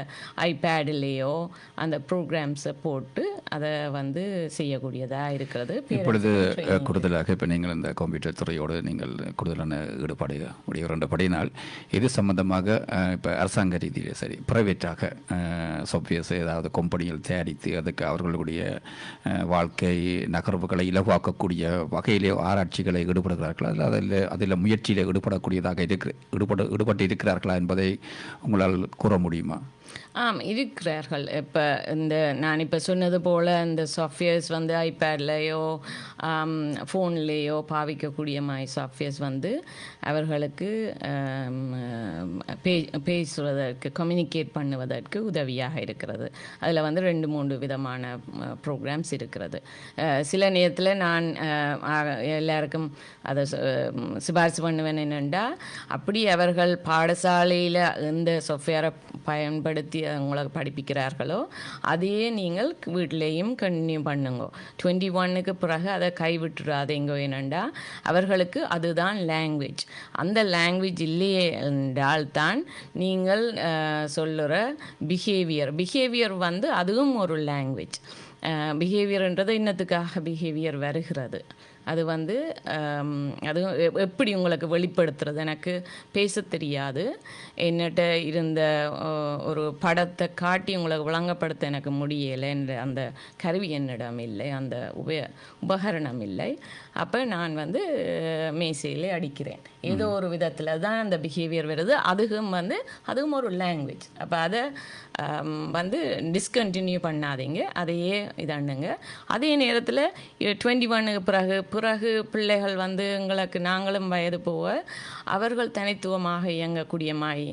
ஐபேட்லேயோ அந்த ப்ரோக்ராம்ஸை போட்டு அதை வந்து செய்யக்கூடியதாக இருக்கிறது. இப்பொழுது கூடுதலாக இப்போ நீங்கள் இந்த கம்ப்யூட்டர் துறையோடு நீங்கள் கூடுதலான ஈடுபாடு உடையவரண்டபடினால் இது சம்பந்தமாக இப்போ அரசாங்க ரீதியிலே சரி ப்ரைவேட்டாக சாஃப்ட்வேர்ஸ் ஏதாவது கம்பெனிகள் தயாரித்து அதுக்கு அவர்களுடைய வாழ்க்கை நகர்வுகளை இலவாக்கக்கூடிய வகையிலே ஆராய்ச்சிகளை ஈடுபடுகிறார்களா? அதில் முயற்சியில் ஈடுபடக்கூடியதாக ஈடுபட்டு இருக்கிறார்களா என்பதை உங்களால் கூற முடியுமா? ஆம், இருக்கிறார்கள். இப்போ நான் இப்போ சொன்னது போல் இந்த சாஃப்ட்வேர்ஸ் வந்து ஐபேட்லேயோ ஃபோன்லேயோ பாவிக்கக்கூடிய மாதிரி சாஃப்ட்வேர்ஸ் வந்து அவர்களுக்கு பேசுவதற்கு கம்யூனிகேட் பண்ணுவதற்கு உதவியாக இருக்கிறது. அதில் வந்து 2-3 விதமான ப்ரோக்ராம்ஸ் இருக்கிறது. சில நேரத்தில் நான் எல்லாருக்கும் அதை சிபாரிசு பண்ணுவேன் என்னென்னா, அப்படி அவர்கள் பாடசாலையில் எந்த சாஃப்ட்வேரை பயன்படுத்தி உங்களை படிப்பிக்கிறார்களோ அதையே நீங்கள் வீட்டிலையும் கண்டினியூ பண்ணுங்க. 21க்கு பிறகு அதை கைவிட்டுறாதீங்க. என்னென்னா அவர்களுக்கு அதுதான் லாங்குவேஜ். அந்த லாங்குவேஜ் இல்லையே என்றால் தான் நீங்கள் சொல்லுற பிஹேவியர் வந்து அதுவும் ஒரு லாங்குவேஜ். பிஹேவியர்ன்றது இன்னத்துக்காக பிஹேவியர் வருகிறது. அது வந்து அதுவும் எப்படி உங்களுக்கு வெளிப்படுத்துறது, எனக்கு பேச தெரியாது, என்னட்ட இருந்த ஒரு படத்தை காட்டி உங்களுக்கு விளங்கப்படுத்த எனக்கு முடியலை என்ற அந்த கருவி என்னிடம் இல்லை, அந்த உபகரணம் இல்லை. அப்போ நான் வந்து மேசையிலே அடிக்கிறேன். ஏதோ ஒரு விதத்தில் தான் அந்த பிஹேவியர் வருது. அதுவும் ஒரு லாங்குவேஜ். அப்போ அதை வந்து டிஸ்கண்டினியூ பண்ணாதீங்க, அதையே இதாண்டுங்க. அதே நேரத்தில் 21க்கு பிறகு பிள்ளைகள் வந்து எங்களுக்கு நாங்களும் வயது போக அவர்கள் தனித்துவமாக இயங்கக்கூடிய மாதிரி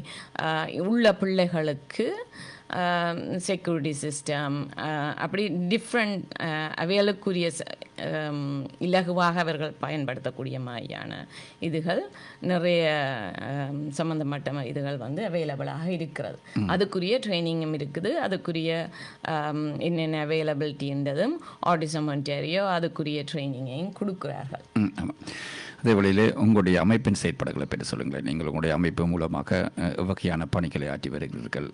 உள்ள பிள்ளைகளுக்கு செக்யூரிட்டி சிஸ்டம் அப்படி டிஃப்ரெண்ட் அவைகளுக்குரிய இலகுவாக அவர்கள் பயன்படுத்தக்கூடிய மாதிரியான இதுகள் நிறைய சம்மந்தப்பட்ட இதுகள் வந்து அவைலபிளாக இருக்கிறது. அதுக்குரிய ட்ரைனிங்கும் இருக்குது. அதுக்குரிய என்னென்ன அவைலபிலிட்டின்றதும் ஆட்டிசம் ஒன்டாரியோ அதுக்குரிய ட்ரைனிங்கையும் கொடுக்குறார்கள். அதே வழியிலே உங்களுடைய அமைப்பின் செயற்பாடுகளை பற்றி சொல்லுங்களேன். நீங்கள் உங்களுடைய அமைப்பு மூலமாக வகையான பணிகளை ஆற்றி வருகிறீர்கள்.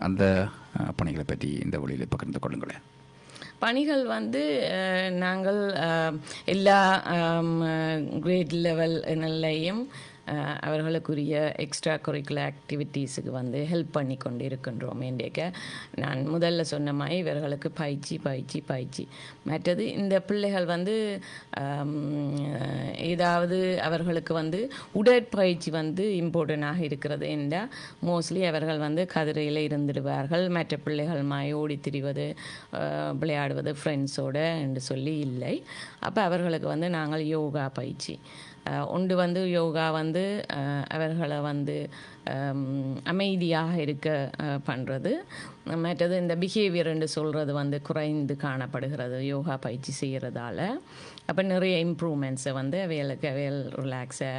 அந்த பணிகளை பற்றி இந்த வழியில் பகிர்ந்து கொள்ளுங்களேன். பணிகள் வந்து நாங்கள் எல்லா கிரேட் லெவல் நிலையும் அவர்களுக்குரிய எக்ஸ்ட்ரா கரிக்குலர் ஆக்டிவிட்டீஸுக்கு வந்து ஹெல்ப் பண்ணி கொண்டு இருக்கின்றோம். இன்றைக்கு நான் முதல்ல சொன்ன மாதிரி இவர்களுக்கு பயிற்சி மற்றது இந்த பிள்ளைகள் வந்து ஏதாவது அவர்களுக்கு வந்து உடற்பயிற்சி வந்து இம்பார்ட்டண்டாக இருக்கிறது என்றால் மோஸ்ட்லி அவர்கள் வந்து கதிரையில் இருந்துடுவார்கள். மற்ற பிள்ளைகள் மாய் ஓடி திரிவது விளையாடுவது ஃப்ரெண்ட்ஸோடு என்று சொல்லி இல்லை. அப்போ அவர்களுக்கு வந்து நாங்கள் யோகா பயிற்சி ஒன்று வந்து யோகா வந்து அவர்களை வந்து அமைதியாக இருக்க பண்ணுறது. மற்றது இந்த பிஹேவியர் என்று சொல்கிறது வந்து குறைந்து காணப்படுகிறது யோகா பயிற்சி செய்கிறதால. அப்போ நிறைய இம்ப்ரூவ்மெண்ட்ஸை வந்து அவைகளுக்கு ரிலாக்ஸை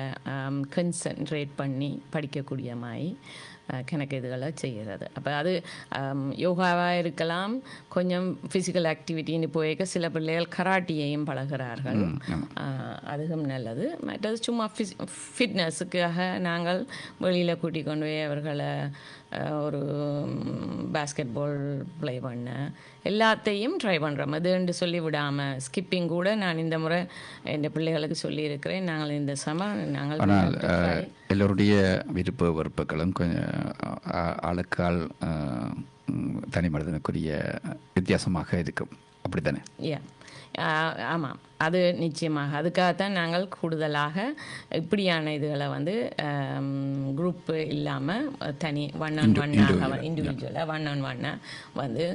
கன்சன்ட்ரேட் பண்ணி படிக்கக்கூடிய மாதிரி கணக்கு இதுகளை செய்கிறது. அப்போ அது யோகாவாக இருக்கலாம், கொஞ்சம் ஃபிசிக்கல் ஆக்டிவிட்டின்னு போயிருக்க சில பிள்ளைகள் கராட்டியையும் பழகிறார்கள், அதுவும் நல்லது. மற்றது சும்மா ஃபிட்னஸுக்காக நாங்கள் வெளியில் கூட்டிக் கொண்டு போய் அவர்களை ஒரு பாஸ்கெட் பால் ப்ளே பண்ண எல்லாத்தையும் ட்ரை பண்ணுறோம். அதுன்னு சொல்லி விடாமல் ஸ்கிப்பிங் கூட நான் இந்த முறை என் பிள்ளைகளுக்கு சொல்லியிருக்கிறேன். நாங்கள் இந்த நாங்கள் எல்லோருடைய விருப்ப வெறுப்புகளும் கொஞ்சம் ஆளுக்கால் தனி மனிதனுக்குரிய வித்தியாசமாக இருக்கும், அப்படி தானே? ஆமாம், அது நிச்சயமாக. அதுக்காகத்தான் நாங்கள் கூடுதலாக இப்படியான இதுகளை வந்து குரூப்பு இல்லாமல் தனி இண்டிவிஜுவலாக ஒன் ஆன் ஒன்னாக வந்து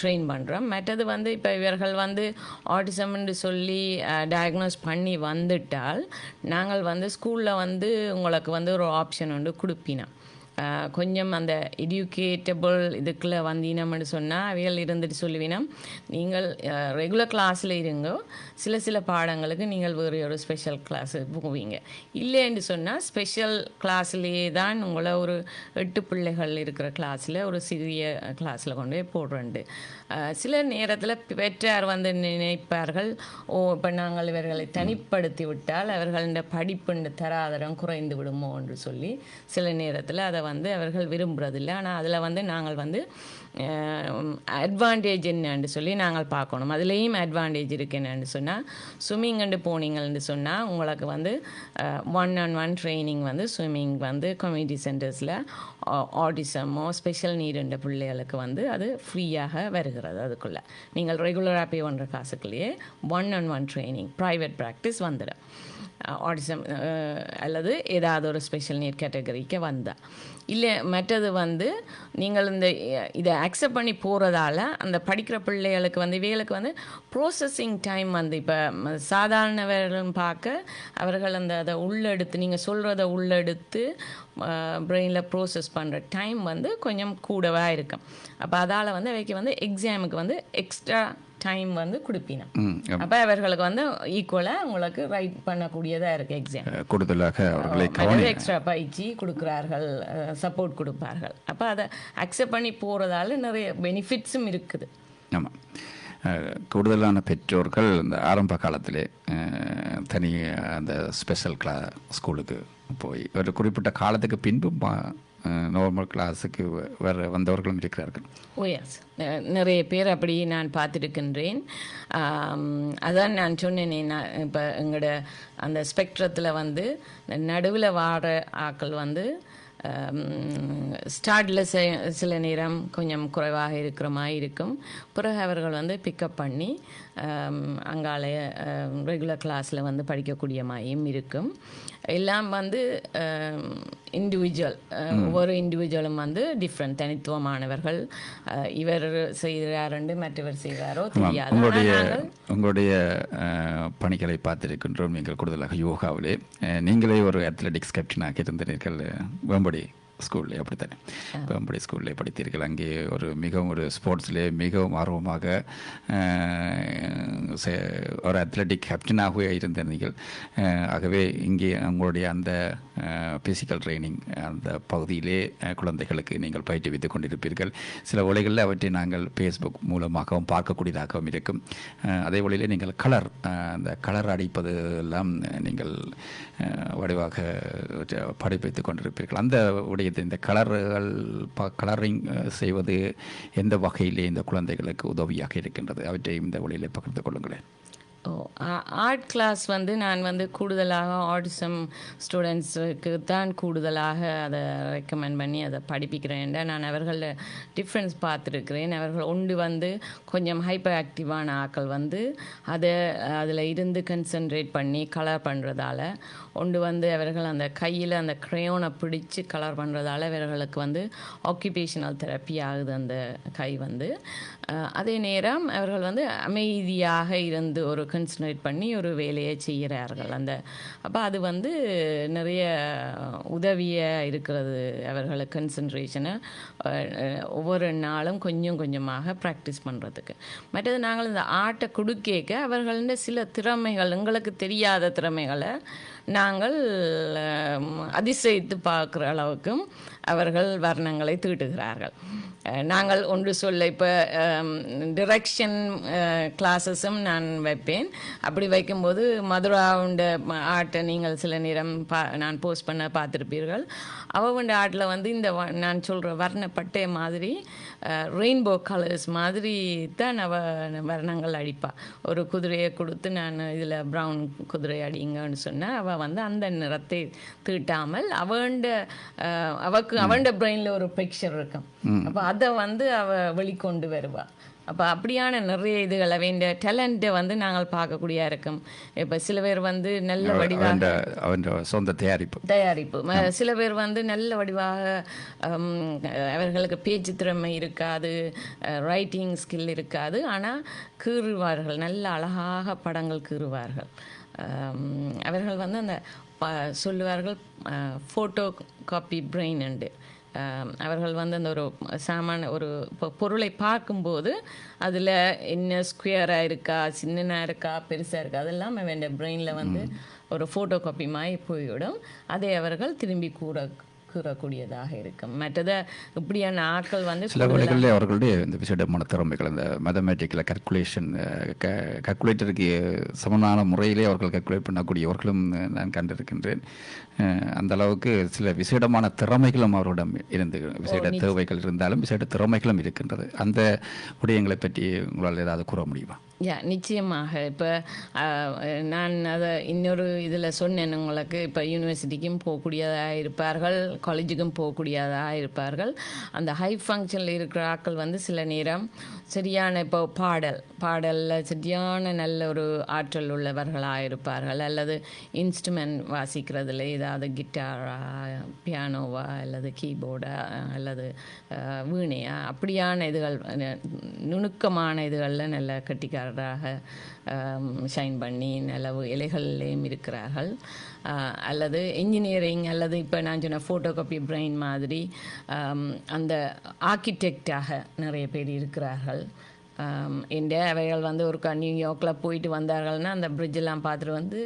ட்ரெயின் பண்ணுறோம். மற்றது வந்து இப்போ இவர்கள் வந்து ஆட்டிசம்னு சொல்லி டயக்னோஸ் பண்ணி வந்துட்டால் நாங்கள் வந்து ஸ்கூலில் வந்து உங்களுக்கு வந்து ஒரு ஆப்ஷன் ஒன்று கொடுப்பினோம். கொஞ்சம் அந்த எடியூகேட்டபிள் இதுக்குள்ளே வந்தீனம்னு சொன்னால் அவைகள் இருந்துட்டு சொல்லுவீனம், நீங்கள் ரெகுலர் கிளாஸில் இருங்கோ, சில பாடங்களுக்கு நீங்கள் வேறு ஒரு ஸ்பெஷல் கிளாஸுக்கு போவீங்க. இல்லைன்னு சொன்னால் ஸ்பெஷல் கிளாஸ்லேயே தான் உங்களை ஒரு 8 பிள்ளைகள் இருக்கிற கிளாஸில் ஒரு சிறிய கிளாஸில் கொண்டு போய் போடுறேன்ட்டு. சில நேரத்தில் பெற்றார் வந்து நினைப்பார்கள், இப்போ நாங்கள் இவர்களை தனிப்படுத்தி விட்டால் அவர்கள படிப்புண்டு தராதரம் குறைந்து விடுமோ என்று சொல்லி சில நேரத்தில் அதை வந்து அவர்கள் விரும்புகிறதில்லை. ஆனால் அதில் வந்து நாங்கள் வந்து அட்வான்டேஜ் என்னன்னு சொல்லி நாங்கள் பார்க்கணும். அதுலேயும் அட்வான்டேஜ் இருக்குது. என்னன்னு சொன்னால் ஸ்விம்மிங்கு போனீங்கன்னு சொன்னால் உங்களுக்கு வந்து 1-on-1 ட்ரைனிங் வந்து ஸ்விம்மிங் வந்து கம்யூனிட்டி சென்டர்ஸில் ஆட்டிசமோ ஸ்பெஷல் நீடுன்ற பிள்ளைகளுக்கு வந்து அது ஃப்ரீயாக வருகிறது. அதுக்குள்ளே நீங்கள் ரெகுலராக பே பண்ணுற காசுக்குள்ளேயே 1-on-1 ட்ரைனிங் ப்ரைவேட் ப்ராக்டிஸ் வந்துடும். ஆட்டிசம் அல்லது ஏதாவது ஒரு ஸ்பெஷல் நீட் கேட்டகரிக்கு வந்தால் இல்லை. மற்றது வந்து நீங்கள் இதை அக்செப்ட் பண்ணி போகிறதால அந்த படிக்கிற பிள்ளைகளுக்கு வந்து இவைகளுக்கு வந்து ப்ரோசஸிங் டைம் வந்து இப்போ சாதாரணவர்களும் பார்க்க அவர்கள் அதை உள்ளெடுத்து நீங்கள் சொல்கிறத உள்ளெடுத்து பிரெயினில் ப்ரோசஸ் பண்ணுற டைம் வந்து கொஞ்சம் கூடவாக இருக்கும். அப்போ அதால் வந்து அவைக்கு வந்து எக்ஸாமுக்கு வந்து எக்ஸ்ட்ரா டைம் வந்து கொடுப்பினோம். அப்போ அவர்களுக்கு வந்து ஈக்குவலாக உங்களுக்கு ரைட் பண்ணக்கூடியதாக இருக்குது. எக்ஸாம் கூடுதலாக எக்ஸ்ட்ரா பயிற்சி கொடுக்குறார்கள், சப்போர்ட் கொடுப்பார்கள். அப்போ அதை அக்செப்ட் பண்ணி போகிறதால நிறைய பெனிஃபிட்ஸும் இருக்குது. ஆமாம், கூடுதலான பெற்றோர்கள் இந்த ஆரம்ப காலத்திலே தனி அந்த ஸ்பெஷல் ஸ்கூலுக்கு போய் ஒரு குறிப்பிட்ட காலத்துக்கு பின்பும் நார்மல் கிளாஸுக்கு வந்தவர்களும் இருக்கிறார்கள். எஸ், நிறைய பேர் அப்படி நான் பார்த்துருக்கின்றேன். அதான் நான் சொன்னேனே, நான் இப்போ எங்களோட அந்த ஸ்பெக்ட்ரத்தில் வந்து நடுவில் வார ஆக்கள் வந்து ஸ்டார்டில் சில நேரம் கொஞ்சம் குறைவாக இருக்கிற மாதிரி இருக்கும். பிறகு அவர்கள் வந்து பிக்கப் பண்ணி அங்காலே ரெகுலர் கிளாஸில் வந்து படிக்கக்கூடிய மாதிரியும் இருக்கும். எல்லாம் வந்து இண்டிவிஜுவல், ஒவ்வொரு இண்டிவிஜுவலும் வந்து டிஃப்ரெண்ட், தனித்துவமானவர்கள். இவர் செய்கிறாருண்டு மற்றவர் செய்கிறாரோ தெரியாது. உங்களுடைய பணிகளை பார்த்திருக்கின்றோம். நீங்கள் கூடுதலாக யோகாவிலே நீங்களே ஒரு அத்லெட்டிக்ஸ் கேப்டனாக இருந்தீர்கள் வேம்படி ஸ்கூல்லே, அப்படித்தானே? வேம்படி ஸ்கூல்லே படித்தீர்கள். அங்கே மிகவும் ஒரு ஸ்போர்ட்ஸ்லே மிகவும் ஆர்வமாக ஒரு அத்லெட்டிக் கேப்டனாகவே இருந்தீர்கள். ஆகவே இங்கே உங்களுடைய அந்த ஃபிசிக்கல் ட்ரைனிங் அந்த பகுதியிலே குழந்தைகளுக்கு நீங்கள் பயிற்றுவித்துக் கொண்டிருப்பீர்கள். சில வேளைகளில் அவற்றை நாங்கள் ஃபேஸ்புக் மூலமாகவும் பார்க்கக்கூடியதாகவும் இருக்கும். அதே வேளையிலே நீங்கள் அந்த கலர் அடிப்பது எல்லாம் நீங்கள் வடிவாக படிப்பித்துக் கொண்டிருப்பீர்கள். அந்த உடையத்தை இந்த கலரிங் செய்வது எந்த வகையிலே இந்த குழந்தைகளுக்கு உதவியாக இருக்கின்றது? அவற்றை இந்த வழியிலே பகிர்ந்து கொள்ளுங்களேன். ஓ ஆர்ட் கிளாஸ் வந்து நான் வந்து கூடுதலாக ஆர்டிசம் ஸ்டூடெண்ட்ஸுக்கு தான் கூடுதலாக அதை ரெக்கமெண்ட் பண்ணி அதை படிப்பிக்கிறேன். நான் அவர்கள டிஃப்ரென்ஸ் பார்த்துருக்கிறேன். அவர்கள் ஒன்று வந்து கொஞ்சம் ஹைப்பர் ஆக்டிவான ஆக்கள் வந்து அதில் இருந்து கன்சன்ட்ரேட் பண்ணி கலர் பண்ணுறதால, ஒன்று வந்து அவர்கள் அந்த கையில் அந்த க்ரையோனை பிடிச்சி கலர் பண்ணுறதால அவர்களுக்கு வந்து ஆக்குபேஷனல் தெரப்பி ஆகுது அந்த கை வந்து. அதே நேரம் அவர்கள் வந்து அமைதியாக இருந்து ஒரு கன்சன்ட்ரேட் பண்ணி ஒரு வேலையை செய்கிறார்கள். அப்போ அது வந்து நிறைய உதவியாக இருக்கிறது அவர்களுக்கு கன்சன்ட்ரேஷனை ஒவ்வொரு நாளும் கொஞ்சம் கொஞ்சமாக ப்ராக்டிஸ் பண்ணுறதுக்கு. மற்றது நாங்கள் இந்த ஆர்ட்டை கொடுக்க அவர்கள சில திறமைகள், எங்களுக்கு தெரியாத திறமைகளை நாங்கள் அதிசயித்து பார்க்குற அளவுக்கும் அவர்கள் வர்ணங்களை தீட்டுகிறார்கள். நாங்கள் ஒன்று சொல்ல இப்போ டிரெக்ஷன் கிளாஸஸும் நான் வைப்பேன். அப்படி வைக்கும்போது மதுராவுண்ட ஆர்ட்டை நீங்கள் சில நேரம் நான் போஸ்ட் பண்ண பார்த்துருப்பீர்கள். அவவுண்ட ஆர்ட்டில் வந்து இந்த நான் சொல்கிற வர்ணப்பட்டை மாதிரி ரெயின்போ கலர்ஸ் மாதிரி தான் வர்ணங்கள் அடிப்பாள். ஒரு குதிரையை கொடுத்து நான் இதில் ப்ரௌன் குதிரை அடிங்கன்னு சொன்னால் அவள் வந்து அந்த நிறத்தை தீட்டாமல் அவண்ட பிரெயினில் ஒரு பிக்சர் இருக்கும். அப்போ அதை வந்து அவள் வெளிக்கொண்டு வருவாள். அப்போ அப்படியான நிறைய இதுகள் வேண்டிய டேலண்ட்டை வந்து நாங்கள் பார்க்கக்கூடிய இருக்கும். இப்போ சில பேர் வந்து நல்ல வடிவாக சொந்த தயாரிப்பு, சில பேர் வந்து நல்ல வடிவாக அவர்களுக்கு பேச்சு திறமை இருக்காது, ரைட்டிங் ஸ்கில் இருக்காது, ஆனால் கீறுவார்கள், நல்ல அழகாக படங்கள் கீறுவார்கள். அவர்கள் வந்து அந்த சொல்லுவார்கள் ஃபோட்டோ காப்பி பிரெயின் உண்டு. அவர்கள் வந்து அந்த ஒரு ஒரு பொருளை பார்க்கும்போது அதில் என்ன ஸ்கொயராக இருக்கா, சின்னனாக இருக்கா, பெருசாக இருக்கா, அதெல்லாம் அவன் பிரெயினில் வந்து ஒரு ஃபோட்டோ காப்பி மாதிரி போய்விடும். அதை அவர்கள் திரும்பி கூறக்கூடியதாக இருக்கும். மற்றது இப்படியான ஆட்கள் வந்து சில வழிகளில் அவர்களுடைய இந்த விசேடமான திறமைகள், இந்த மேத்தமேட்டிக்கில் கல்குலேட்டருக்கு சமமான முறையிலே அவர்கள் கல்குலேட் பண்ணக்கூடியவர்களும் நான் கண்டிருக்கின்றேன். அந்த அளவுக்கு சில விசேடமான திறமைகளும் அவரிடம் இருந்து, விசேட தேவைகள் இருந்தாலும் விசேட திறமைகளும் இருக்கின்றது. அந்த விடயங்களை பற்றி உங்களால் ஏதாவது கூற முடியுமா? நிச்சயமாக. இப்போ நான் அதை இன்னொரு இதில் சொன்னேன் உங்களுக்கு. இப்போ யூனிவர்சிட்டிக்கும் போகக்கூடியதாக இருப்பார்கள், காலேஜுக்கும் போகக்கூடியதாக இருப்பார்கள். அந்த ஹை ஃபங்க்ஷனில் இருக்கிற ஆட்கள் வந்து சில நேரம் சரியான இப்போ பாடலில் சரியான நல்ல ஒரு ஆற்றல் உள்ளவர்களாக இருப்பார்கள். அல்லது இன்ஸ்ட்ருமெண்ட் வாசிக்கிறதுல ஏதாவது கிட்டாரா, பியானோவா, அல்லது கீபோர்டா, அல்லது வீணையா, அப்படியான இதுகள் நுணுக்கமான இதுகளில் நல்ல கட்டிக்காரராக ஷைன் பண்ணி நல்ல இலைகள்லேயும் இருக்கிறார்கள். அல்லது இன்ஜினியரிங், அல்லது இப்போ நான் சொன்ன ஃபோட்டோ காப்பி பிரெயின் மாதிரி அந்த ஆர்கிடெக்டாக நிறைய பேர் இருக்கிறார்கள். அவைகள் வந்து ஒரு நியூயார்க்கில் போயிட்டு வந்தார்கள்னா அந்த பிரிட்ஜெல்லாம் பார்த்துட்டு வந்து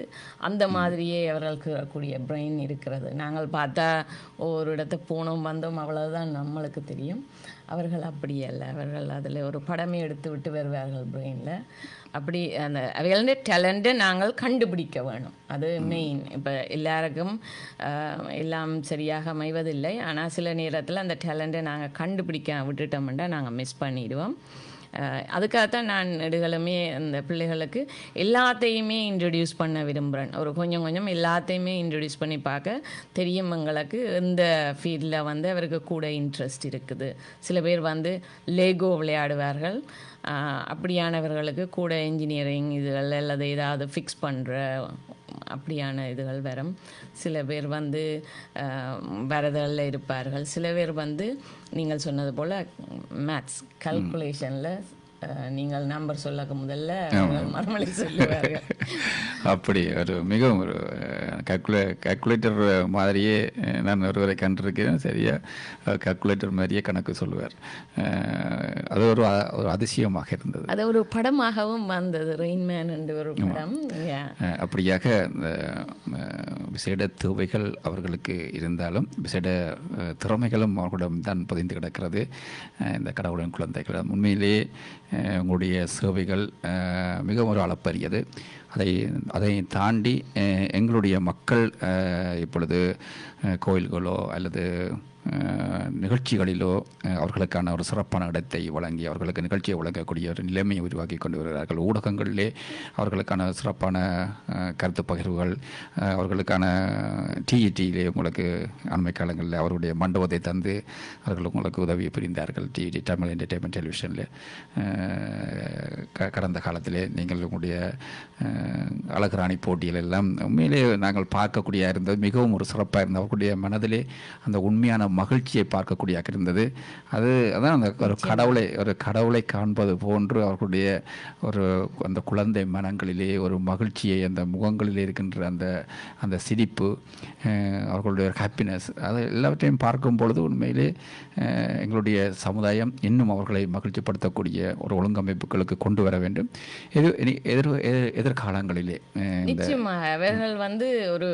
அந்த மாதிரியே அவர்கள் கூறக்கூடிய பிரெயின் இருக்கிறது. நாங்கள் பார்த்தா ஒரு இடத்த போனோம் வந்தோம் அவ்வளோதான் நம்மளுக்கு தெரியும். அவர்கள் அப்படி அல்ல. அவர்கள் அதில் ஒரு படமே எடுத்து விட்டு வருவார்கள் பிரெயினில். அப்படி அந்த அவைகளுடைய டேலண்ட்டை நாங்கள் கண்டுபிடிக்க வேணும். அது மெயின். இப்போ எல்லாருக்கும் எல்லாம் சரியாக அமைவதில்லை. ஆனால் சில நேரத்தில் அந்த டேலண்ட்டை நாங்கள் கண்டுபிடிக்க விட்டுட்டோம்னா நாங்கள் மிஸ் பண்ணிடுவோம். அதுக்காகத்தான் நான் நெடுகளுமே அந்த பிள்ளைகளுக்கு எல்லாத்தையுமே இன்ட்ரடியூஸ் பண்ண விரும்புகிறேன். ஒரு கொஞ்சம் கொஞ்சம் எல்லாத்தையுமே இன்ட்ரடியூஸ் பண்ணி பார்க்க தெரியும் எங்களுக்கு இந்த ஃபீல்டில் வந்து அவருக்கு கூட இன்ட்ரெஸ்ட் இருக்குது. சில பேர் வந்து லேகோ விளையாடுவார்கள். அப்படியானவர்களுக்கு கூட இன்ஜினியரிங் இதுகள் அல்லது ஏதாவது ஃபிக்ஸ் பண்ணுற அப்படியான இதுகள் வரும். சில பேர் வந்து வரதலில் இருப்பார்கள். சில பேர் வந்து நீங்கள் சொன்னது போல் மேத்ஸ் கல்குலேஷனில் நீங்கள் நம்பர் சொல்லக்க முதல்ல மறுமொழி சொல்லுவார்கள். அப்படி ஒரு மிகவும் ஒரு கால்குலேட்டர் மாதிரியே நான் ஒருவரை கண்டிருக்கிறேன். சரியா கால்குலேட்டர் மாதிரியே கணக்கு சொல்லுவார். அது ஒரு அதிசயமாக இருந்தது. அது ஒரு படமாகவும் வந்தது, ரெயின்மேன் என்று ஒரு படம். அப்படியாக விசேட தேவைகள் அவர்களுக்கு இருந்தாலும் விசேட திறமைகளும் அவர்களிடம் தான் பதிந்து கிடக்கிறது. இந்த கடவுளின் குழந்தைகளிடம் உண்மையிலேயே உங்களுடைய சேவைகள் மிகவும் ஒரு அளப்பரியது. அதை தாண்டி எங்களுடைய மக்கள் இப்பொழுது கோயில்களோ அல்லது நிகழ்ச்சிகளிலோ அவர்களுக்கான ஒரு சிறப்பான இடத்தை வழங்கி அவர்களுக்கு நிகழ்ச்சியை வழங்கக்கூடிய ஒரு நிலைமையை உருவாக்கி கொண்டு வருகிறார்கள். ஊடகங்களிலே அவர்களுக்கான சிறப்பான கருத்து பகிர்வுகள், அவர்களுக்கான டிஇடியிலே உங்களுக்கு அண்மை காலங்களில் அவருடைய மண்டபத்தை தந்து அவர்கள் உங்களுக்கு உதவி புரிந்தார்கள். டிஇடி தமிழ் என்டர்டெயின்மெண்ட் டெலிவிஷனில் கடந்த காலத்திலே நீங்கள் உங்களுடைய அழகுராணி போட்டிகள் எல்லாம் உண்மையிலே நாங்கள் பார்க்கக்கூடிய இருந்தது மிகவும் ஒரு சிறப்பாக இருந்தது. அவர்களுடைய மனதிலே அந்த உண்மையான மகிழ்ச்சியை பார்க்கக்கூடியதாக இருந்தது. அதான் அந்த ஒரு கடவுளை காண்பது போன்று அவர்களுடைய அந்த குழந்தை மனங்களிலே ஒரு மகிழ்ச்சியை, அந்த முகங்களிலே இருக்கின்ற அந்த சிரிப்பு, அவர்களுடைய ஹாப்பினஸ், அது எல்லாவற்றையும் பார்க்கும் பொழுது உண்மையிலே எங்களுடைய சமுதாயம் இன்னும் அவர்களை மகிழ்ச்சிப்படுத்தக்கூடிய ஒரு ஒழுங்கமைப்புகளுக்கு கொண்டு வர வேண்டும். எதிர்காலங்களிலே நிச்சயமாக அவர்கள் ஒரு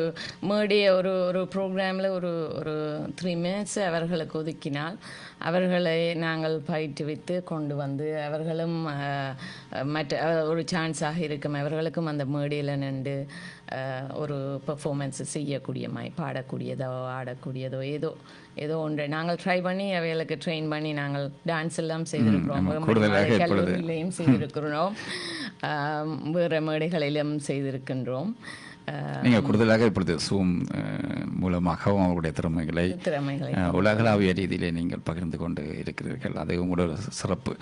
மேடையை ஒரு ப்ரோக்ராமில் ஒரு 3 minutes அவர்களுக்கு ஒதுக்கினால் அவர்களை நாங்கள் பயிற்றுவித்து கொண்டு வந்து அவர்களும் மற்ற ஒரு சான்ஸாக இருக்கும். அவர்களுக்கும் அந்த மேடையில் நின்று ஒரு பெர்ஃபார்மன்ஸ் செய்யக்கூடியமாய் பாடக்கூடியதோ ஆடக்கூடியதோ ஏதோ ஒன்று நாங்கள் ட்ரை பண்ணி அவைகளுக்கு ட்ரெயின் பண்ணி நாங்கள் டான்ஸ் எல்லாம் செய்திருக்கிறோம். கல்லூரியிலையும் செய்திருக்கிறோம், வேறு மேடைகளிலும் செய்திருக்கின்றோம். நீங்கள் கூடுதலாக இப்பொழுது ஜூம் மூலமாகவும் அவருடைய திறமைகளை உலகளாவிய ரீதியிலே நீங்கள் பகிர்ந்து கொண்டு இருக்கிறீர்கள். அது உங்களோட சிறப்பு.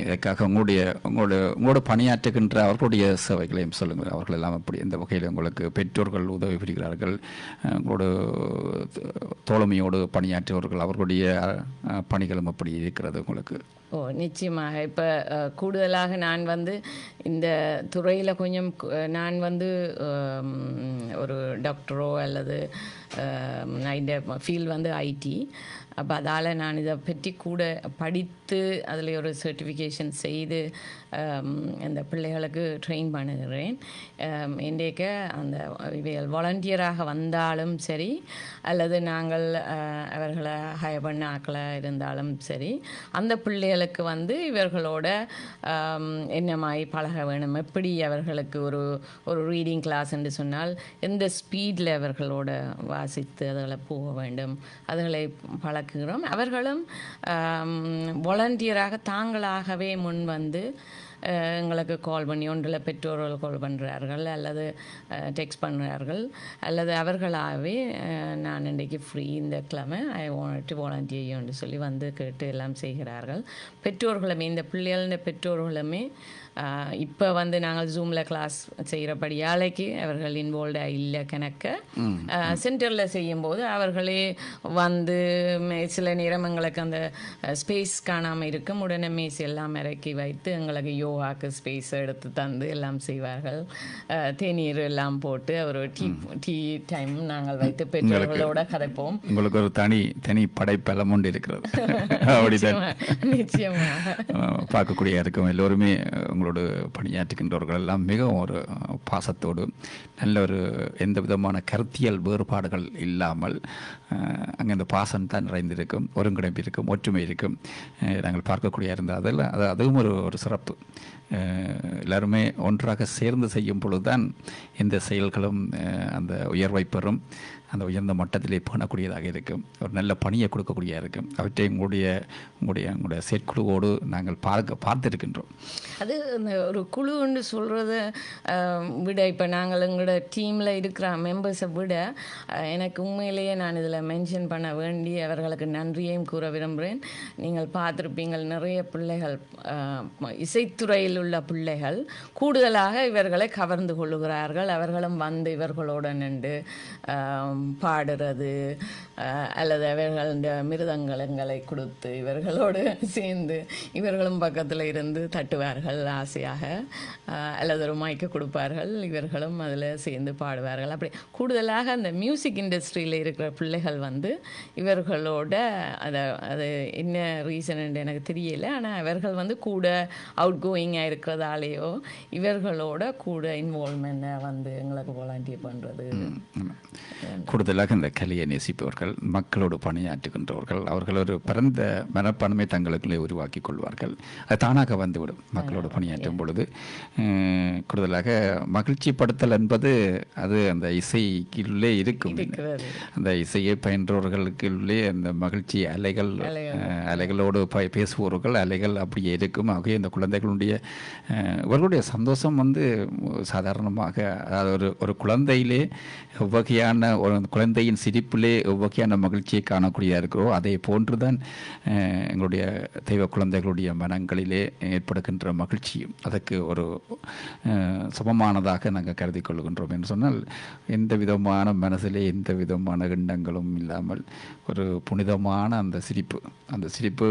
இதற்காக உங்களோட பணியாற்றுகின்ற அவர்களுடைய சேவைகளையும் சொல்லுங்கள். அவர்கள் எல்லாம் அப்படி இந்த வகையில் உங்களுக்கு பெற்றோர்கள் உதவி புரிகிறார்கள், உங்களோட தோழமையோடு பணியாற்றுவர்கள் அவர்களுடைய பணிகளும் அப்படி இருக்கிறது உங்களுக்கு? நிச்சயமாக. இப்போ கூடுதலாக நான் இந்த துறையில் கொஞ்சம் நான் ஒரு டாக்டரோ அல்லது இந்த ஃபீல்டு ஐடி. அப்போ அதால் நான் இதை பற்றி கூட படித்து அதில் ஒரு சர்டிஃபிகேஷன் செய்து அந்த பிள்ளைகளுக்கு ட்ரெயின் பண்ணுகிறேன். இன்றைக்கு அந்த இவைகள் வாலண்டியராக வந்தாலும் சரி அல்லது நாங்கள் அவர்களை ஹயர் பண்ண ஆக்களாக இருந்தாலும் சரி, அந்த பிள்ளைகளுக்கு இவர்களோட என்னமாய் பழக வேணும், எப்படி அவர்களுக்கு ஒரு ரீடிங் கிளாஸ் என்று சொன்னால் எந்த ஸ்பீடில் அவர்களோட வாசித்து அதில் போக வேண்டும், அதுகளை பழக்குகிறோம். அவர்களும் வாலண்டியராக தாங்களாகவே முன் எங்களுக்கு கால் பண்ணி, ஒன்றில் பெற்றோர்கள் கால் பண்ணுறார்கள் அல்லது டெக்ஸ்ட் பண்ணுறார்கள் அல்லது அவர்களாகவே நான் இன்றைக்கு ஃப்ரீ இந்த கிழமை ஐ வாண்ட் டு வாலண்டியர்னு சொல்லி கேட்டு எல்லாம் செய்கிறார்கள். பெற்றோர்களுமே இந்த பிள்ளைகளின் பெற்றோர்களுமே இப்போ நாங்கள் ஜூமில் கிளாஸ் செய்கிறபடியாலைக்கு அவர்கள் இன்வால்வ்டாக இல்லை கணக்க சென்டரில் செய்யும்போது அவர்களே சில நேரம் எங்களுக்கு அந்த ஸ்பேஸ் காணாமல் இருக்கும், உடனே மேசி எல்லாம் இறக்கி வைத்து எங்களுக்கு யோகாக்கு ஸ்பேஸ் எடுத்து தந்து எல்லாம் செய்வார்கள். தேநீர் எல்லாம் போட்டு ஒரு டீ டைம் நாங்கள் வைத்து பெற்றோர்களோட கதைப்போம். உங்களுக்கு ஒரு தனி படைப்பெல்லாம் உண்டு இருக்கிறது. நிச்சயமாக பார்க்கக்கூடிய இருக்கும் எல்லோருமே உங்களோட பணியாற்றுகின்றவர்கள் எல்லாம் மிகவும் ஒரு பாசத்தோடு நல்ல ஒரு எந்த விதமான கருத்தியல் வேறுபாடுகள் இல்லாமல் அங்கே இந்த பாசம் தான் நிறைந்திருக்கும், ஒருங்கிணைப்பு இருக்கும், ஒற்றுமை இருக்கும். நாங்கள் பார்க்கக்கூடிய இருந்தால் அதுவும் ஒரு சிறப்பு. எல்லாருமே ஒன்றாக சேர்ந்து செய்யும் பொழுதுதான் இந்த செயல்களும் அந்த உயர்வை பெறும், அந்த உயர்ந்த மட்டத்திலே பண்ணக்கூடியதாக இருக்கும், ஒரு நல்ல பணியை கொடுக்கக்கூடியதாக இருக்கும். அவற்றை உங்களுடைய செயற்குழுவோடு நாங்கள் பார்த்துருக்கின்றோம். அது ஒரு குழுன்னு சொல்கிறத விட இப்போ நாங்கள் எங்களோட டீமில் இருக்கிற மெம்பர்ஸை விட எனக்கு உண்மையிலேயே நான் இதில் மென்ஷன் பண்ண வேண்டி அவர்களுக்கு நன்றியையும் கூற விரும்புகிறேன். நீங்கள் பார்த்துருப்பீங்கள், நிறைய பிள்ளைகள் இசைத்துறையில் உள்ள பிள்ளைகள் கூடுதலாக இவர்களை கவர்ந்து கொள்ளுகிறார்கள். அவர்களும் இவர்களோட நின்று பாடுறது அல்லது அவர்கள் இந்த மிருதங்கலங்களை கொடுத்து இவர்களோடு சேர்ந்து இவர்களும் பக்கத்தில் இருந்து தட்டுவார்கள் ஆசையாக, அல்லது ஒரு மைக்கு கொடுப்பார்கள், இவர்களும் அதில் சேர்ந்து பாடுவார்கள். அப்படி கூடுதலாக அந்த மியூசிக் இண்டஸ்ட்ரியில் இருக்கிற பிள்ளைகள் இவர்களோட அது என்ன ரீசன் எனக்கு தெரியல, ஆனால் அவர்கள் கூட அவுட் கோயிங்காக இருக்கிறதாலேயோ இவர்களோட கூட இன்வால்வ்மெண்ட்டை எங்களுக்கு வாலண்டியர் பண்ணுறது. கூடுதலாக இந்த கலையை நேசிப்பவர்கள், மக்களோடு பணியாற்றுகின்றவர்கள், அவர்கள் ஒரு பரந்த மனப்பான்மை தங்களுக்குள்ளே உருவாக்கி கொள்வார்கள். அது தானாக வந்துவிடும் மக்களோடு பணியாற்றும் பொழுது. கூடுதலாக மகிழ்ச்சி படுத்தல் என்பது அது அந்த இசைக்குள்ளே இருக்கும். அந்த இசையை பயின்றவர்களுக்குள்ளே அந்த மகிழ்ச்சி அலைகளோடு பேசுபவர்கள் அலைகள் அப்படியே இருக்கும். ஆகவே இந்த குழந்தைகளுடைய இவர்களுடைய சந்தோஷம் வந்து சாதாரணமாக, அதாவது ஒரு குழந்தையிலே எவ்வகையான ஒரு குழந்தையின் சிரிப்பிலே எவ்வகையான மகிழ்ச்சியை காணக்கூடியதாக இருக்கிறோ அதே போன்றுதான் எங்களுடைய தெய்வ குழந்தைகளுடைய மனங்களிலே ஏற்படுகின்ற மகிழ்ச்சியும் அதற்கு ஒரு சமமானதாக நாங்கள் கருதி கொள்கின்றோம் என்று சொன்னால், எந்த விதமான மனசிலே எந்த விதமான எண்ணங்களும் இல்லாமல் ஒரு புனிதமான அந்த சிரிப்பு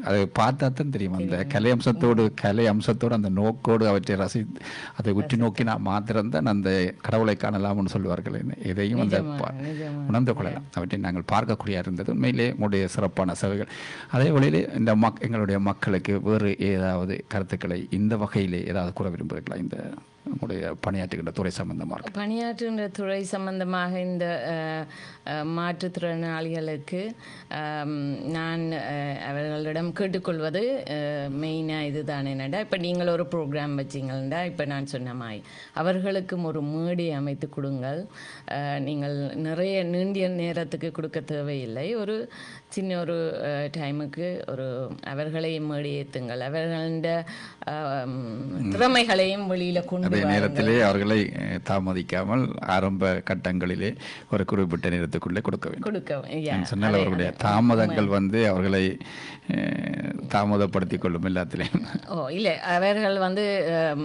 அதை பார்த்தா தான் தெரியும். அந்த கலை அம்சத்தோடு அந்த நோக்கோடு அவற்றை அதை உற்று நோக்கினா மாத்திரம்தான் அந்த கடவுளை காணலாம்னு சொல்லுவார்கள். எதையும் அந்த உணர்ந்து கொள்ளலாம். அவற்றை நாங்கள் பார்க்கக்கூடிய இருந்தது உண்மையிலே உங்களுடைய சிறப்பான சேவைகள். அதே வழியிலே இந்த எங்களுடைய மக்களுக்கு வேறு ஏதாவது கருத்துக்களை இந்த வகையிலே ஏதாவது கூற விரும்புகிறீர்களா? இந்த உங்களுடைய பணியாற்றுகின்ற துறை சம்பந்தமாக இந்த மாற்றுத்திறனாளிகளுக்கு நான் அவர்களிடம் கேட்டுக்கொள்வது மெயினாக இதுதான். என்னடா இப்போ நீங்கள் ஒரு ப்ரோக்ராம் வச்சிங்கன்னா, இப்போ நான் சொன்ன மாதிரி அவர்களுக்கும் ஒரு மேடை அமைத்து கொடுங்கள். நீங்கள் நிறைய நீண்டிய நேரத்துக்கு கொடுக்க தேவையில்லை. ஒரு சின்ன ஒரு டைமுக்கு அவர்களை மேடையேற்றுங்கள். அவர்கள திறமைகளையும் வெளியில் கொண்டு நேரத்திலே அவர்களை தாமதிக்காமல் ஆரம்ப கட்டங்களிலே ஒரு குறிப்பிட்ட நேரத்துக்குள்ளே கொடுக்க வேண்டும். சொன்னால் அவர்களுடைய தாமதங்கள் வந்து அவர்களை தாமதப்படுத்திக் கொள்ளும் எல்லாத்திலையும். இல்லை, அவர்கள் வந்து